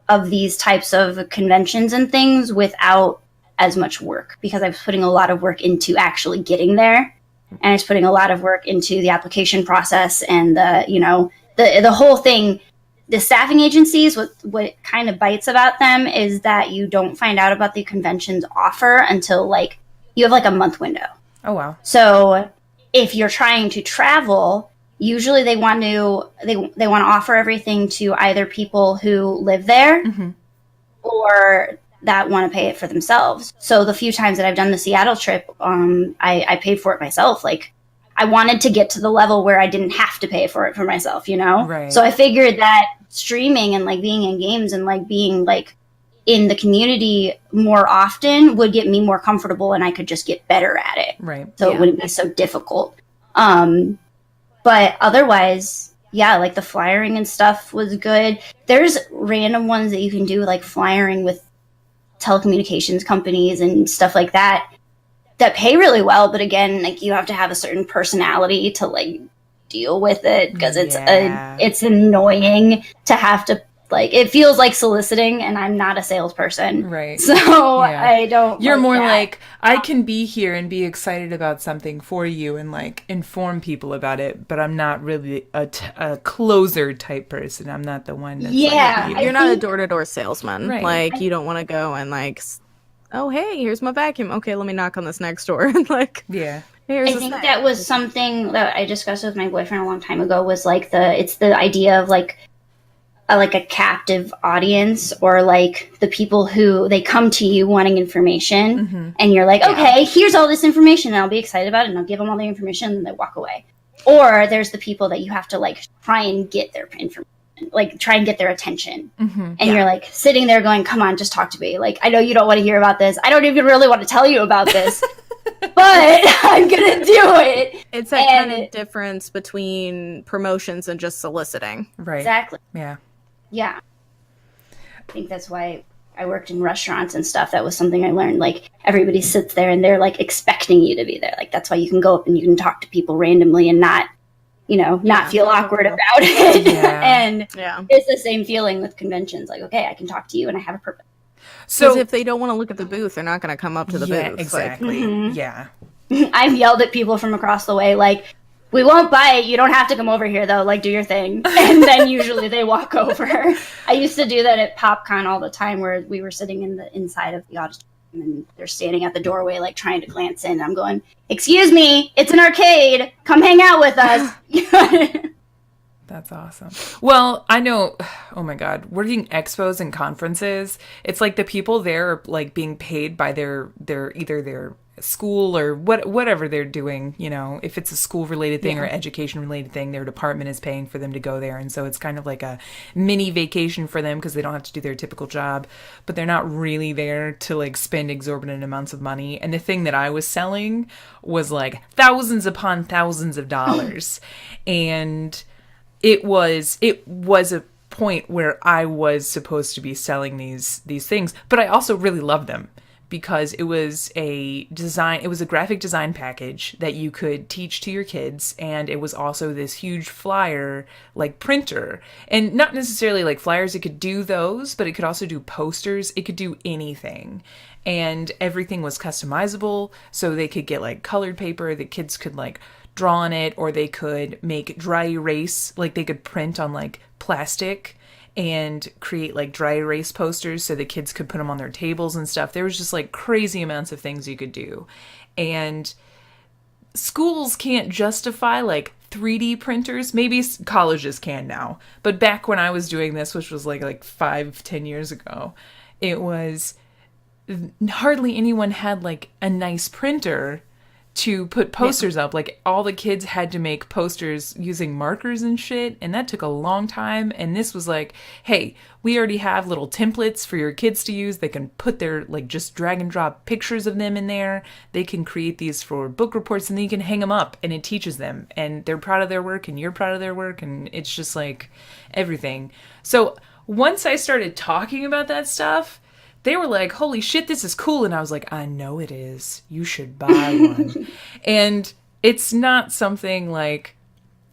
of these types of conventions and things without as much work, because I was putting a lot of work into actually getting there, and I was putting a lot of work into the application process and the whole thing. The staffing agencies, what kind of bites about them is that you don't find out about the convention's offer until like you have like a month window. Oh wow. So if you're trying to travel, usually they want to offer everything to either people who live there or that want to pay it for themselves. So the few times that I've done the Seattle trip, I paid for it myself. Like, I wanted to get to the level where I didn't have to pay for it for myself, you know? Right. So I figured that streaming and like being in games and like being like in the community more often would get me more comfortable and I could just get better at it. Right. So it wouldn't be so difficult. But otherwise, yeah, like the flyering and stuff was good. There's random ones that you can do, like flyering with telecommunications companies and stuff like that pay really well. But again, like you have to have a certain personality to like deal with it because it's annoying to have to, like, it feels like soliciting and I'm not a salesperson. Right. So I don't. You're like more that. like, I can be here and be excited about something for you and like inform people about it, but I'm not really a closer type person. I'm not the one that's you're not a door-to-door salesman. Right. Like, you don't want to go and like, oh, hey, here's my vacuum. Okay, let me knock on this next door. Like, yeah. I think that was something that I discussed with my boyfriend a long time ago, was like it's the idea of like a captive audience, or like the people who they come to you wanting information and you're like, okay, here's all this information and I'll be excited about it and I'll give them all the information and they walk away. Or there's the people that you have to like try and get their information, like try and get their attention. And you're like sitting there going, come on, just talk to me. Like, I know you don't want to hear about this. I don't even really want to tell you about this, but I'm going to do it. It's that kind of difference between promotions and just soliciting. Right. Exactly. Yeah. Yeah. I think that's why I worked in restaurants and stuff. That was something I learned. Like, everybody sits there and they're like expecting you to be there. Like, that's why you can go up and you can talk to people randomly and not, not feel awkward about it. Yeah. And it's the same feeling with conventions. Like, okay, I can talk to you and I have a purpose. So if they don't want to look at the booth, they're not going to come up to the booth. Exactly. Like, Yeah. I've yelled at people from across the way, like, we won't buy it. You don't have to come over here, though. Like, do your thing. And then usually they walk over. I used to do that at PopCon all the time, where we were sitting in the inside of the auditorium and they're standing at the doorway, like, trying to glance in. I'm going, excuse me, it's an arcade. Come hang out with us. That's awesome. Well, I know, oh my God, working expos and conferences, it's like the people there are like being paid by their either their school or whatever they're doing, you know, if it's a school related thing or education related thing, their department is paying for them to go there. And so it's kind of like a mini vacation for them because they don't have to do their typical job, but they're not really there to like spend exorbitant amounts of money. And the thing that I was selling was like thousands upon thousands of dollars. And it was a point where I was supposed to be selling these things, but I also really loved them because it was a graphic design package that you could teach to your kids, and it was also this huge flyer like printer, and not necessarily like flyers. It could do those, but it could also do posters. It could do anything, and everything was customizable, so they could get like colored paper. The kids could like draw on it, or they could make dry erase, like they could print on like plastic and create like dry erase posters so the kids could put them on their tables and stuff. There was just like crazy amounts of things you could do. And schools can't justify like 3D printers. Maybe colleges can now. But back when I was doing this, which was like 5-10 years ago, it was hardly anyone had like a nice printer to put posters up. Like all the kids had to make posters using markers and shit, and that took a long time. And this was like, hey, we already have little templates for your kids to use. They can put their like just drag and drop pictures of them in there. They can create these for book reports, and then you can hang them up, and it teaches them, and they're proud of their work, and you're proud of their work, and it's just like everything. So once I started talking about that stuff, they were like, holy shit, this is cool. And I was like, I know it is. You should buy one. And it's not something like,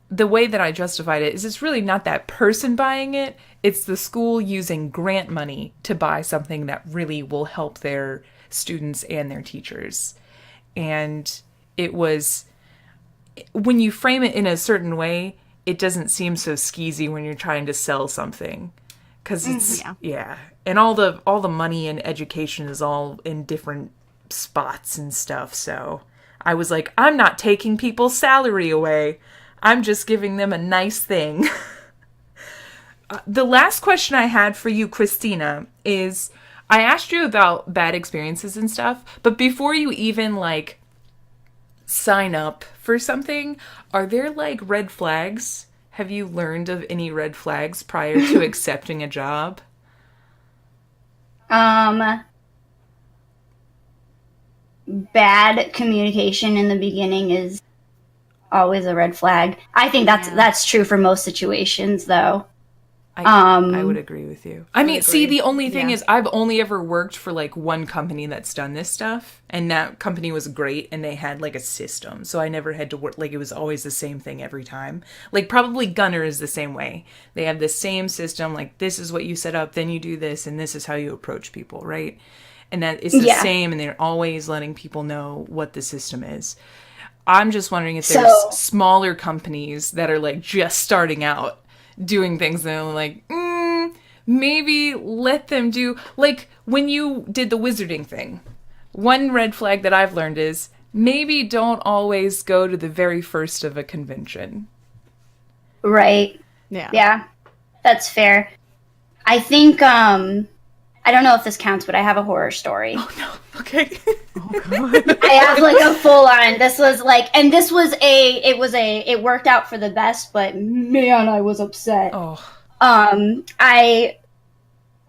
the way that I justified it is it's really not that person buying it. It's the school using grant money to buy something that really will help their students and their teachers. And it was, when you frame it in a certain way, it doesn't seem so skeezy when you're trying to sell something. Because it's, and all the money and education is all in different spots and stuff. So I was like, I'm not taking people's salary away. I'm just giving them a nice thing. The last question I had for you, Christina, is I asked you about bad experiences and stuff, but before you even like sign up for something, are there like red flags? Have you learned of any red flags prior to accepting a job? Bad communication in the beginning is always a red flag. I think that's true for most situations, though. I would agree with you. I mean, see, the only thing is I've only ever worked for like one company that's done this stuff, and that company was great, and they had like a system. So I never had to work, like it was always the same thing every time. Like probably Gunner is the same way. They have the same system, like this is what you set up, then you do this, and this is how you approach people, right? And that it's the same, and they're always letting people know what the system is. I'm just wondering if there's smaller companies that are like just starting out doing things, and they're like, maybe let them do, like when you did the wizarding thing, one red flag that I've learned is maybe don't always go to the very first of a convention. Right. Yeah, that's fair. I think I don't know if this counts, but I have a horror story. Oh no. Okay. Oh god. I have like a full on. This was like, and this was it worked out for the best, but man, I was upset. Oh. I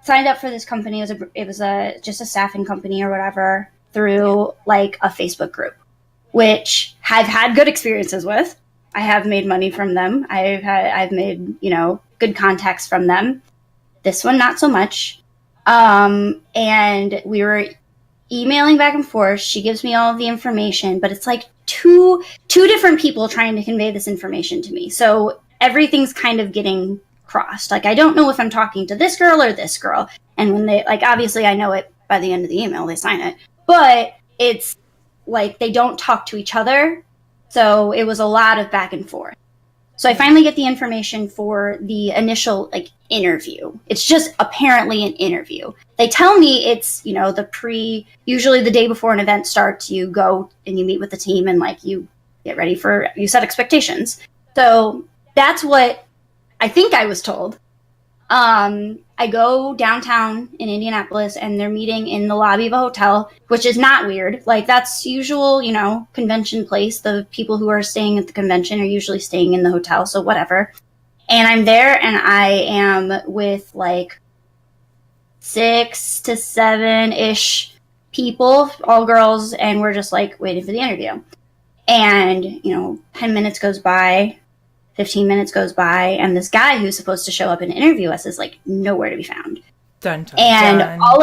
signed up for this company. It was just a staffing company or whatever through like a Facebook group, which I've had good experiences with. I have made money from them. I've made, good contacts from them. This one, not so much. And we were emailing back and forth. She gives me all of the information, but it's like two different people trying to convey this information to me. So everything's kind of getting crossed. Like, I don't know if I'm talking to this girl or this girl. And when they, like, obviously I know it by the end of the email, they sign it, but it's like, they don't talk to each other. So it was a lot of back and forth. So I finally get the information for the initial interview. It's just apparently an interview. They tell me it's, usually the day before an event starts, you go and you meet with the team and you get ready you set expectations. So that's what I think I was told. I go downtown in Indianapolis, and they're meeting in the lobby of a hotel, which is not weird. Like, that's usual, convention place. The people who are staying at the convention are usually staying in the hotel, so whatever. And I'm there, and I am with, like, 6 to 7-ish people, all girls, and we're just, like, waiting for the interview. And, 10 minutes goes by, 15 minutes goes by, and this guy who's supposed to show up and interview us is, like, nowhere to be found. Dun, dun, and dun. all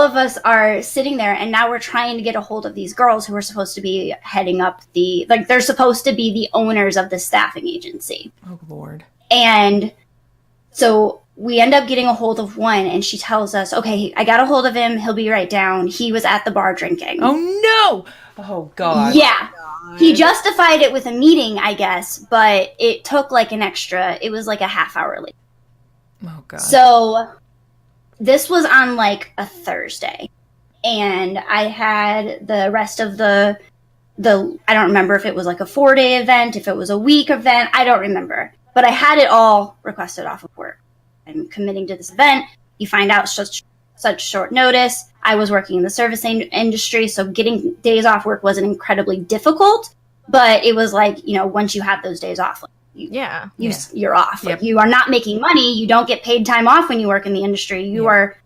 of us are sitting there, and now we're trying to get a hold of these girls who are supposed to be heading up they're supposed to be the owners of the staffing agency. Oh, Lord. And so we end up getting a hold of one, and she tells us, okay, I got a hold of him. He'll be right down. He was at the bar drinking. Oh, no! Oh, God. Yeah. He justified it with a meeting, I guess, but it took like it was like a half hour late. Oh, God. So this was on like a Thursday, and I had the rest of the I don't remember if it was like a 4-day event, if it was a week event, I don't remember, but I had it all requested off of work. I'm committing to this event. You find out such short notice. I was working in the service industry, so getting days off work wasn't incredibly difficult, but it was like, once you have those days off, like, you're off. Yep. Like, you are not making money. You don't get paid time off when you work in the industry. You are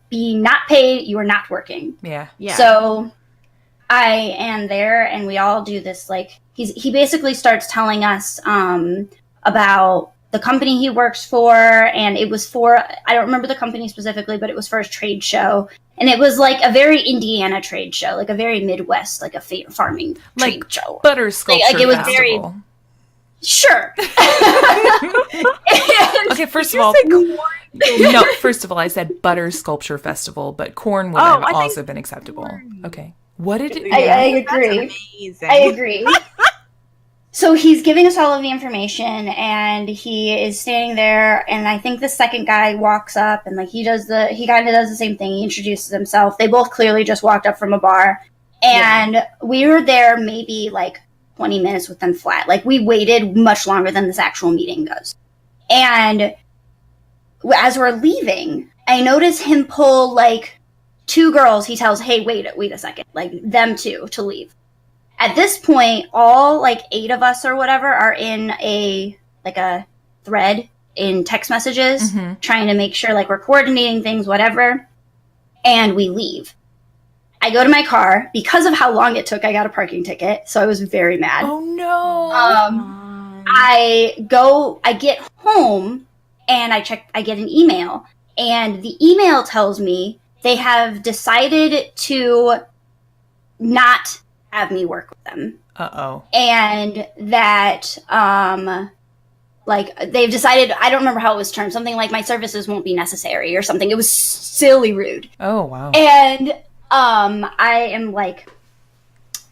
being not paid. You are not working. Yeah. So I am there, and we all do this. Like, he basically starts telling us about the company he works for, and it was for, I don't remember the company specifically, but it was for a trade show, and it was like a very Indiana trade show, like a very Midwest, like a farming trade show. Butter sculpture like it was festival. very sure. Okay, first of all, I said butter sculpture festival, but corn would have also been acceptable. Okay, what did it? I agree. I agree. So he's giving us all of the information, and he is standing there, and I think the second guy walks up, and like he kind of does the same thing. He introduces himself. They both clearly just walked up from a bar, and we were there maybe like 20 minutes with them flat. Like, we waited much longer than this actual meeting goes. And as we're leaving, I notice him pull like 2 girls. He tells, hey, wait a second, like them 2 to leave. At this point, all like 8 of us or whatever are in a thread in text messages, trying to make sure like we're coordinating things, whatever. And we leave. I go to my car. Because of how long it took, I got a parking ticket. So I was very mad. Oh, no. I get home, and I get an email. And the email tells me they have decided to not have me work with them. Uh-oh. And that, they've decided, I don't remember how it was termed, something like my services won't be necessary or something. It was silly rude. Oh, wow. And, I am, like,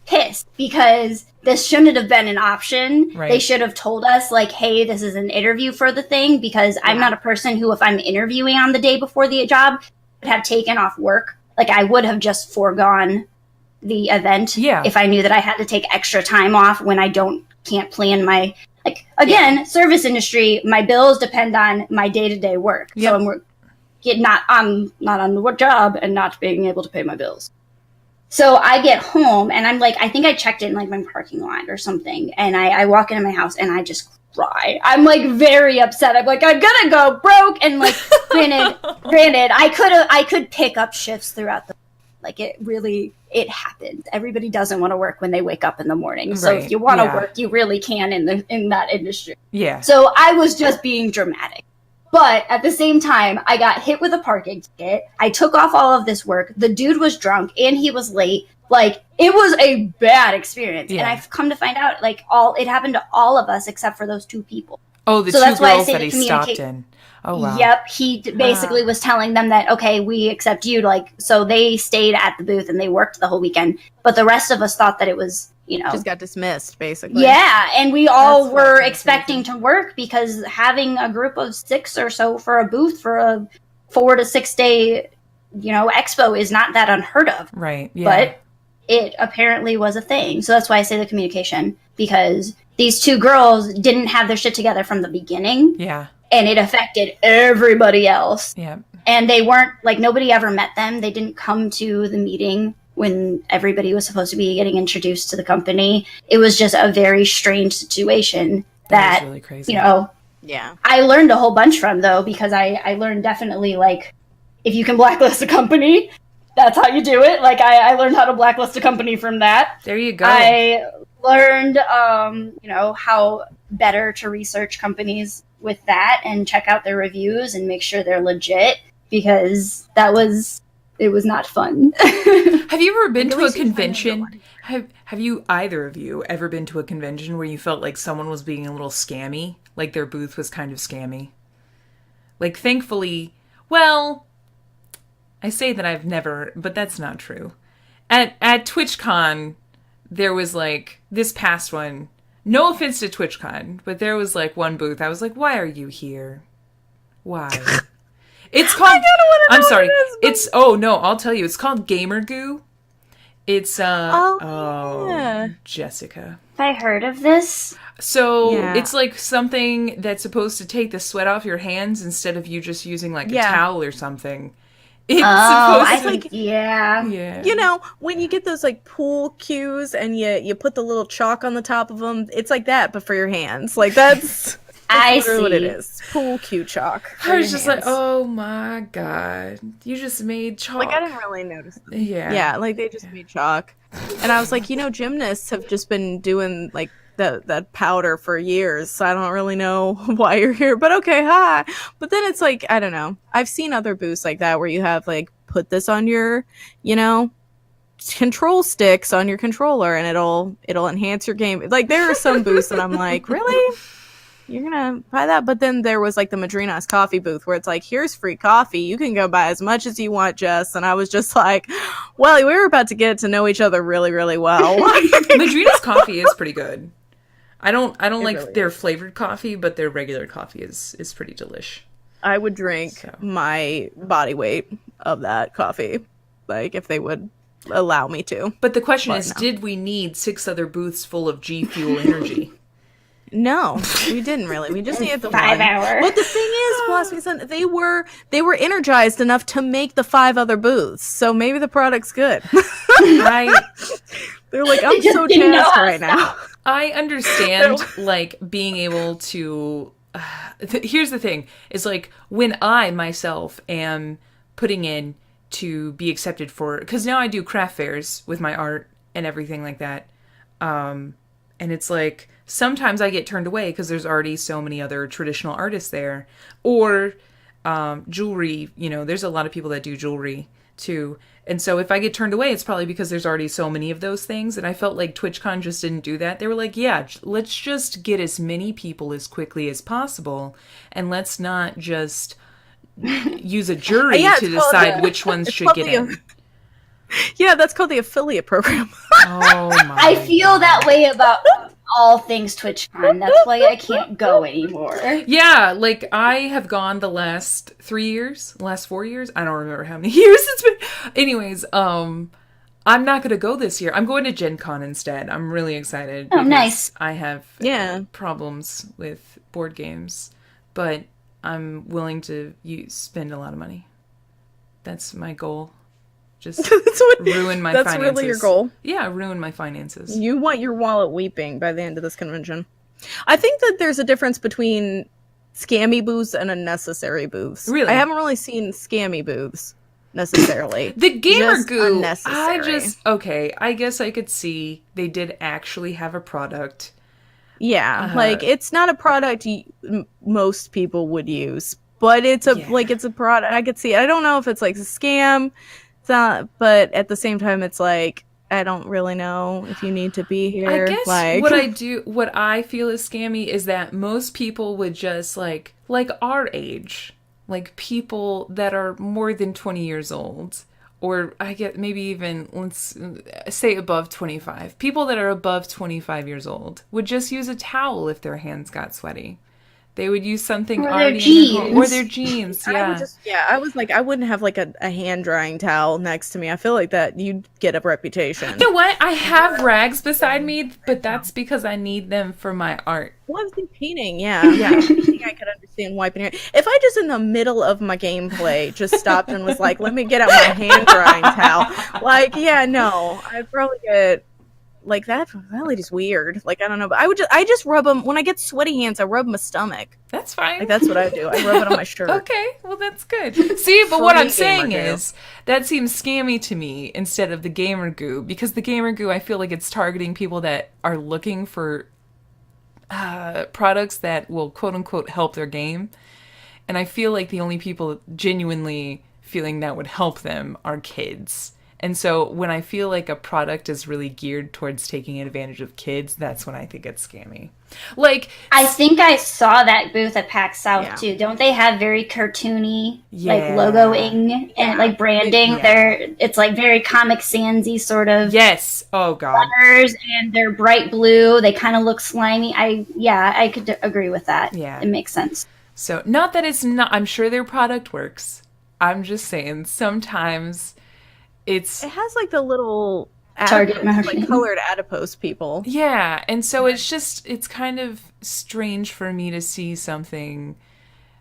pissed because this shouldn't have been an option. Right. They should have told us, like, hey, this is an interview for the thing, because I'm not a person who, if I'm interviewing on the day before the job, would have taken off work. Like, I would have just foregone the event if I knew that I had to take extra time off when I can't plan my, like, again, service industry, my bills depend on my day-to-day work. Yep. So I'm not on the work job and not being able to pay my bills. So I get home, and I'm like, I think I checked in like my parking lot or something, and I walk into my house and I just cry. I'm like very upset. I'm like, I'm gonna go broke. And like, granted, I could pick up shifts throughout the, like, it happens. Everybody doesn't want to work when they wake up in the morning. So if you want to work, you really can in that industry. Yeah. So I was just being dramatic. But at the same time, I got hit with a parking ticket. I took off all of this work. The dude was drunk and he was late. Like, it was a bad experience. Yeah. And I've come to find out, like, it happened to all of us except for those 2 people. Oh, the 2 girls that he stopped in. Oh, wow. Yep. He basically was telling them that, okay, we accept you. Like, so they stayed at the booth and they worked the whole weekend. But the rest of us thought that it was, just got dismissed, basically. Yeah. And we all were expecting to work, because having a group of 6 or so for a booth for a 4 to 6 day, expo is not that unheard of. Right. Yeah. But it apparently was a thing. So that's why I say the communication, because these two girls didn't have their shit together from the beginning. Yeah. And it affected everybody else. Yeah. And they weren't, like, nobody ever met them. They didn't come to the meeting when everybody was supposed to be getting introduced to the company. It was just a very strange situation that was really crazy. You know, Yeah. I learned a whole bunch from, though, because I learned definitely, like, if you can blacklist a company, that's how you do it. Like, I learned how to blacklist a company from that. There you go. I learned, you know, how better to research companies with that and check out their reviews and make sure they're legit, because it was not fun. Have you ever been to a convention? Have you, either of you, ever been to a convention where you felt like someone was being a little scammy? Like their booth was kind of scammy? Like, thankfully, well, I say that I've never, but that's not true. At TwitchCon, there was like, this past one, no offense to TwitchCon, but there was like one booth. I was like, why are you here? Why? It's called, I'm sorry. It's, oh no, I'll tell you. It's called Gamer Goo. It's, yeah. Jessica. Have I heard of this? So Yeah. it's like something that's supposed to take the sweat off your hands instead of you just using like a towel or something. It's I supposed to, think, yeah. yeah. You know, when you get those like pool cues and you put the little chalk on the top of them, it's like that, but for your hands. Like that's I literally see. what it is. Pool cue chalk. for I was your just hands. like, oh my god, you just made chalk. Like I didn't really notice. Yeah. Yeah, like they just made chalk, and I was like, you know, gymnasts have just been doing like that powder for years, so I don't really know why you're here, but okay, hi. But then it's like, I don't know. I've seen other booths like that where you have like put this on your, you know, control sticks on your controller and it'll enhance your game. Like there are some booths and I'm like, really? You're gonna buy that? But then there was like the Madrina's coffee booth where it's like, here's free coffee. You can go buy as much as you want, Jess. And I was just like, well, we were about to get to know each other really, really well. Madrina's coffee is pretty good. I don't like really their flavored coffee, but their regular coffee is pretty delish. I would drink my body weight of that coffee, like if they would allow me to. But the question But is, no. did we need 6 other booths full of G Fuel energy? No, we didn't really. We just needed the 5 one. hour. But the thing is, Philosophy Sun, they were energized enough to make the 5 other booths. So maybe the product's good. They're like, I'm just so didn't know jazzed how to right now. I understand, like, being able to... here's the thing, is like, when I, myself, am putting in to be accepted for... Because now I do craft fairs with my art and everything like that. And it's like, sometimes I get turned away because there's already so many other traditional artists there. Or jewelry, you know, there's a lot of people that do jewelry too. And so if I get turned away, it's probably because there's already so many of those things. And I felt like TwitchCon just didn't do that. They were like, yeah, let's just get as many people as quickly as possible. And let's not just use a jury Yeah, to it's called decide which ones should get in. Yeah, that's called the affiliate program. Oh my. I feel that way about all things TwitchCon. That's why I can't go anymore. Yeah, like I have gone the last 3 years, last 4 years. I don't remember how many years it's been. Anyways, I'm not going to go this year. I'm going to Gen Con instead. I'm really excited. Oh, because nice. I have Yeah. problems with board games, but I'm willing to spend a lot of money. That's my goal. Just ruin my finances. That's really your goal. Yeah, ruin my finances. You want your wallet weeping by the end of this convention. I think that there's a difference between scammy booths and unnecessary booths. Really? I haven't really seen scammy booths necessarily. The Gamer Just Goo, unnecessary. okay, I guess I could see they did actually have a product. Yeah, like it's not a product most people would use, but it's a it's a product. I could see it. I don't know if it's like a scam. It's not, but at the same time, it's like I don't really know if you need to be here. I guess like, what I feel is scammy is that most people would just like our age, like people that are more than 20 years old, or I get maybe even, let's say above 25. People that are above 25 years old would just use a towel if their hands got sweaty. They would use something Or their already in their home. Or jeans. their jeans, I yeah. would I was like, I wouldn't have like a hand drying towel next to me. I feel like that you'd get a reputation. You know what? I have rags beside me, but that's because I need them for my art. Well, I was thinking painting, yeah. I think I could understand wiping your. If I just in the middle of my gameplay just stopped and was like, let me get out my hand drying towel, like, yeah, no, I'd probably get. Like that lady's weird. Like, I don't know, but I just rub them when I get sweaty hands. I rub my stomach. That's fine. Like, that's what I do. I rub it on my shirt. Okay, well, that's good. See, but what I'm Free saying gamer goo. is that seems scammy to me instead of the gamer goo, because the gamer goo, I feel like it's targeting people that are looking for products that will quote unquote help their game, and I feel like the only people genuinely feeling that would help them are kids. And so when I feel like a product is really geared towards taking advantage of kids, that's when I think it's scammy. Like, I think I saw that booth at PAX South Yeah. too. Don't they have very cartoony like Yeah. logoing and like branding? Yeah. It's like very Comic Sansy sort of yes, oh god, colors, and they're bright blue. They kind of look slimy. I could agree with that. Yeah. It makes sense. so not that it's not. I'm sure their product works. I'm just saying sometimes it's It has like the little Target adipose, marketing. like colored adipose people. yeah, and so it's kind of strange for me to see something.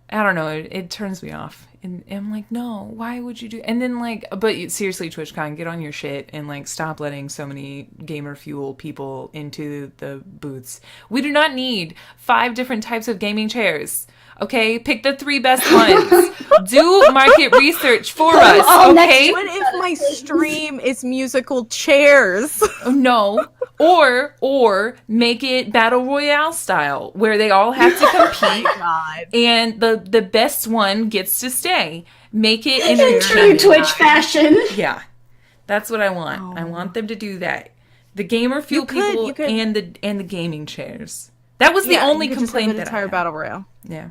I don't know. It turns me off, and I'm like, no, why would you do? And then like, but seriously, TwitchCon, get on your shit and like stop letting so many gamer fuel people into the booths. We do not need 5 different types of gaming chairs. Okay, pick the 3 best ones. Do market research for us. Oh, next Okay. What if my stream is musical chairs? No. Or make it battle royale style where they all have to compete God. and the best one gets to stay. Make it In true entertaining. Twitch fashion. Yeah. That's what I want. I want them to do that. The gamer fuel You could- people you could- and the gaming chairs. That was the only you could just have complaint an that entire I had. battle royale. Yeah.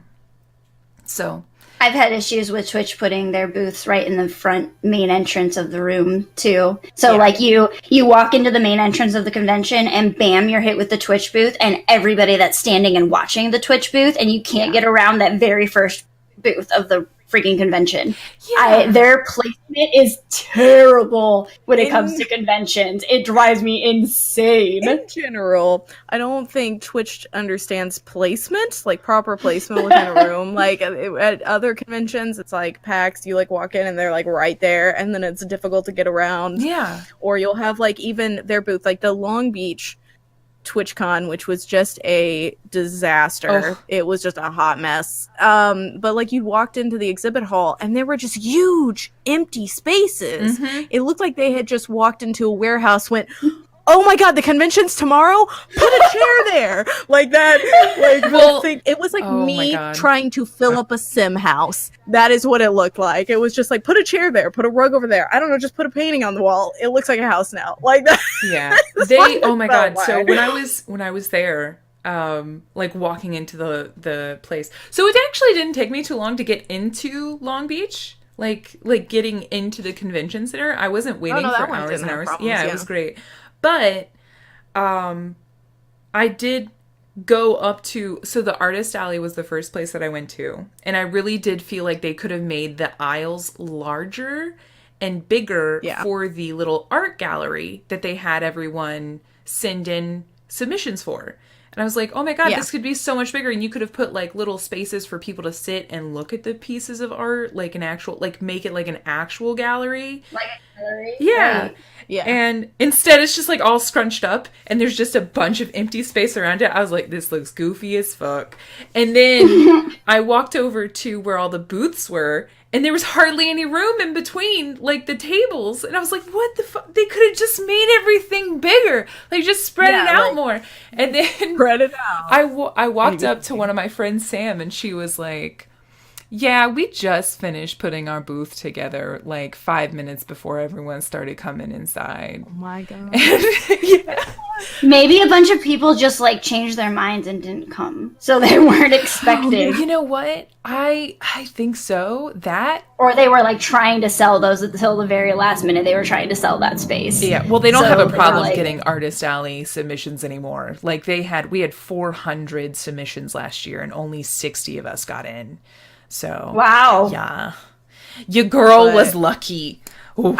So, I've had issues with Twitch putting their booths right in the front main entrance of the room too. So like you walk into the main entrance of the convention and bam, you're hit with the Twitch booth and everybody that's standing and watching the Twitch booth, and you can't get around that very first booth of the freaking convention. yeah. Their placement is terrible when it comes to conventions. It drives me insane. In general, I don't think Twitch understands placement, like proper placement within a room. Like at other conventions, it's like PAX, you like walk in and they're like right there, and then it's difficult to get around. Yeah. Or you'll have like even their booth, like the Long Beach TwitchCon, which was just a disaster. Oh. It was just a hot mess. But like you walked into the exhibit hall and there were just huge empty spaces. Mhm. It looked like they had just walked into a warehouse, went, oh my god, the convention's tomorrow? Put a chair there! Like that. Like, Well, it was like oh my me God. trying to fill up a sim house. That is what it looked like. It was just like, put a chair there, put a rug over there. I don't know, just put a painting on the wall. It looks like a house now. Like that. Yeah. what They it oh my felt god. So like. when I was there, like walking into the place. So it actually didn't take me too long to get into Long Beach. Like getting into the convention center. I wasn't waiting no, that for one hours didn't and have hours. problems, Yeah, it yeah. was great. But I did go up to, so the artist alley was the first place that I went to, and I really did feel like they could have made the aisles larger and bigger Yeah. for the little art gallery that they had everyone send in submissions for. And I was like, oh my god, Yeah. this could be so much bigger, and you could have put like little spaces for people to sit and look at the pieces of art, like an actual, like make it like an actual gallery. Like a gallery. Yeah. Right. Yeah. And instead it's just like all scrunched up and there's just a bunch of empty space around it. I was like, this looks goofy as fuck. And then I walked over to where all the booths were and there was hardly any room in between like the tables. And I was like, what the fuck? They could have just made everything bigger. Like just spread it Yeah, out like- more. And then Spread it out. I walked up to one of my friends, Sam, and she was like, Yeah, we just finished putting our booth together like 5 minutes before everyone started coming inside. Oh my god. Yeah. Maybe a bunch of people just like changed their minds and didn't come, so they weren't expecting. You know what? I think so. That Or they were like trying to sell those until the very last minute. They were trying to sell that space. yeah. Well, they don't So have a they were problem like- getting Artist Alley submissions anymore. Like we had 400 submissions last year, and only 60 of us got in. So Wow. yeah, your girl But- was lucky. Ooh.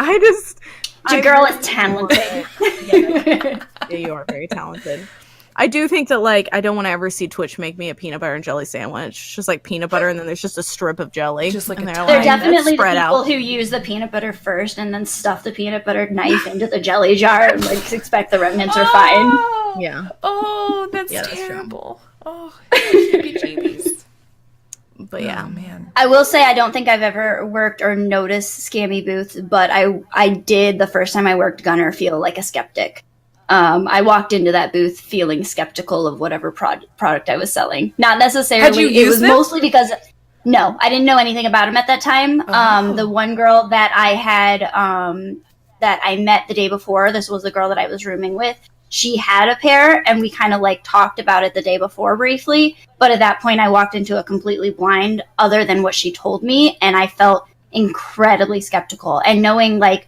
Your girl is talented. Yeah, you are very talented. I do think that, like, I don't want to ever see Twitch make me a peanut butter and jelly sandwich. Just like peanut butter, and then there's just a strip of jelly. Just like and a they're tiny- They're like, definitely the spread people out. who use the peanut butter first and then stuff the peanut butter knife into the jelly jar and like expect the remnants are fine. Oh, Yeah. Oh, that's Yeah, that's true. terrible. Oh, heebie-jeebies. But yeah. Oh man. I will say I don't think I've ever worked or noticed scammy booths, but I did the first time I worked Gunner feel like a skeptic. I walked into that booth feeling skeptical of whatever product I was selling. Not necessarily. Had you it used was them? mostly because no, I didn't know anything about him at that time. Oh. The one girl that I had that I met the day before, this was the girl that I was rooming with. She had a pair, and we kind of like talked about it the day before briefly. But at that point, I walked into it completely blind, other than what she told me, and I felt incredibly skeptical. And knowing like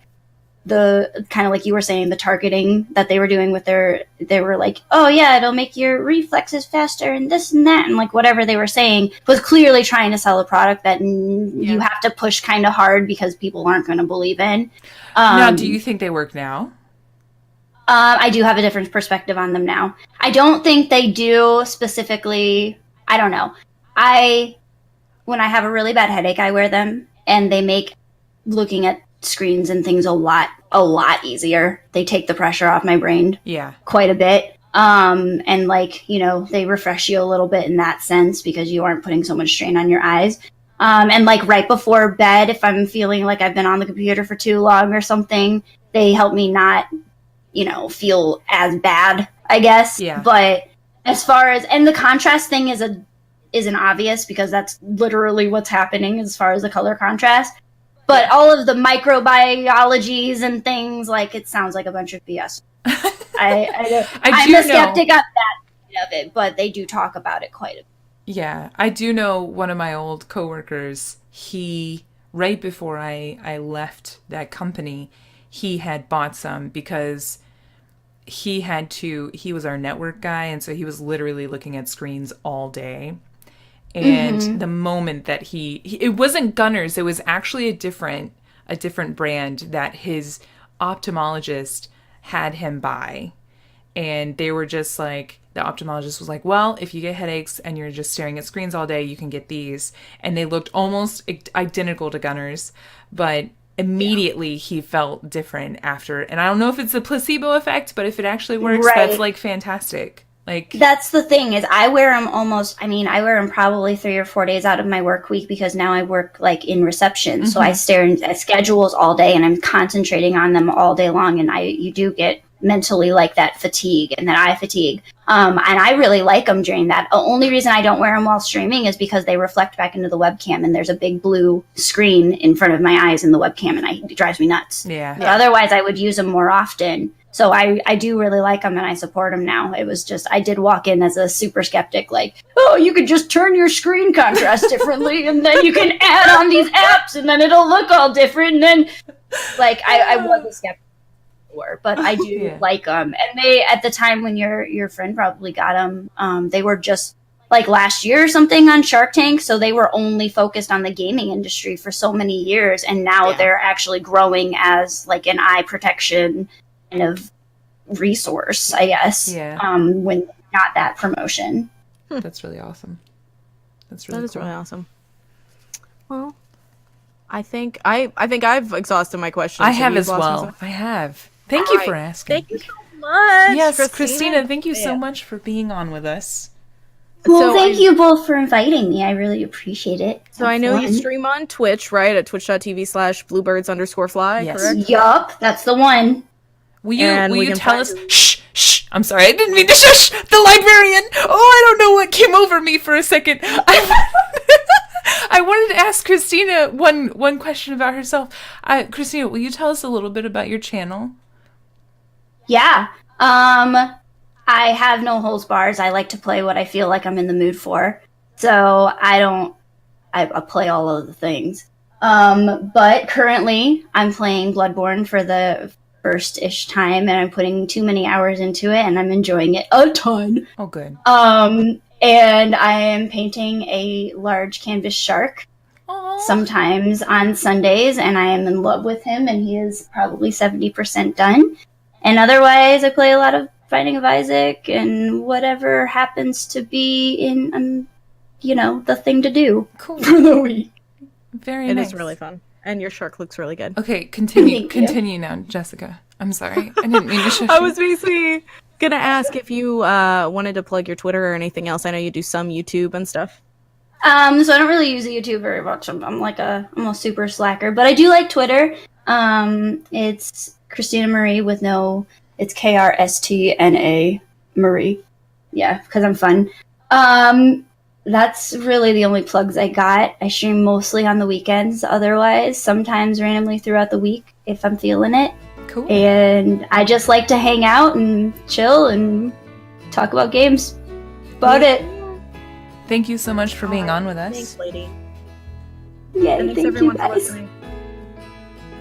the kind of like you were saying, the targeting that they were doing with they were like, oh yeah, it'll make your reflexes faster and this and that, and like whatever they were saying was clearly trying to sell a product that you have to push kind of hard because people aren't going to believe in. Now, do you think they work now? I do have a different perspective on them now. I don't think they do specifically. I don't know. When I have a really bad headache, I wear them, and they make looking at screens and things a lot easier. They take the pressure off my brain Yeah. quite a bit. And like, you know, they refresh you a little bit in that sense because you aren't putting so much strain on your eyes. And like right before bed, if I'm feeling like I've been on the computer for too long or something, they help me not, you know, feel as bad, I guess. Yeah. But as far as, and the contrast thing isn't obvious because that's literally what's happening as far as the color contrast. But all of the microbiologies and things, like, it sounds like a bunch of BS. I'm a skeptic on that side of it, but they do talk about it quite a bit. Yeah, I do know one of my old coworkers, right before I left that company, he had bought some because he was our network guy, and so he was literally looking at screens all day. And the moment that it wasn't Gunners, it was actually a different brand that his ophthalmologist had him buy. And they were just like, the ophthalmologist was like, well, if you get headaches and you're just staring at screens all day, you can get these. And they looked almost identical to Gunners, but immediately he felt different after. And I don't know if it's a placebo effect, but if it actually works, that's like fantastic. Like, that's the thing is I wear them probably 3 or 4 days out of my work week because now I work like in reception. So I stare at schedules all day and I'm concentrating on them all day long. And you do get mentally like that fatigue and that eye fatigue. And I really like them during that. The only reason I don't wear them while streaming is because they reflect back into the webcam and there's a big blue screen in front of my eyes in the webcam and it drives me nuts. Yeah. But otherwise I would use them more often. So I do really like them and I support them now. It was just, I did walk in as a super skeptic, like, oh, you could just turn your screen contrast differently and then you can add on these apps and then it'll look all different. And then, like, I was a skeptic before, but I do like them. And they, at the time when your friend probably got them, they were just like last year or something on Shark Tank. So they were only focused on the gaming industry for so many years. And now they're actually growing as like an eye protection kind of resource, I guess. Yeah. When not that promotion. That's really awesome. That's really cool. Really awesome. Well, I think I've exhausted my questions. I have you as lost well. some? I have. Thank you for asking. Thank you so much. Yes, Christina, thank you so much for being on with us. Well, thank you both for inviting me. I really appreciate it. So I know you stream on Twitch, right? At twitch.tv/bluebirds_fly, Yes. correct? Yup, that's the one. Will And you we can tell find us? Shh. I'm sorry. I didn't mean to shush the librarian. Oh, I don't know what came over me for a second. I wanted to ask Christina one question about herself. Christina, will you tell us a little bit about your channel? Yeah. I have no holds bars. I like to play what I feel like I'm in the mood for. So I play all of the things. But currently I'm playing Bloodborne for the first-ish time, and I'm putting too many hours into it, and I'm enjoying it a ton. Oh, good. And I am painting a large canvas shark. Aww. Sometimes on Sundays, and I am in love with him, and he is probably 70% done. And otherwise, I play a lot of Binding of Isaac and whatever happens to be in, the thing to do Cool. for the week. Very It nice. is really fun. And your shark looks really good. Okay, continue. Thank you. Continue now, Jessica. I'm sorry. I didn't mean to shush I you. was basically gonna ask if you wanted to plug your Twitter or anything else. I know you do some YouTube and stuff. So I don't really use YouTube very much. I'm a super slacker, but I do like Twitter. It's Christina Marie with it's Krstna Marie. Yeah, because I'm fun. That's really the only plugs I got. I stream mostly on the weekends. Otherwise, sometimes randomly throughout the week if I'm feeling it. Cool. And I just like to hang out and chill and talk about games. About it. Thank you so much for being on with us. Thanks, lady. Yeah, And thanks thank you everyone for guys. listening.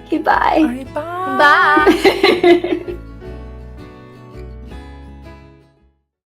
Okay, bye. All right, bye. Bye.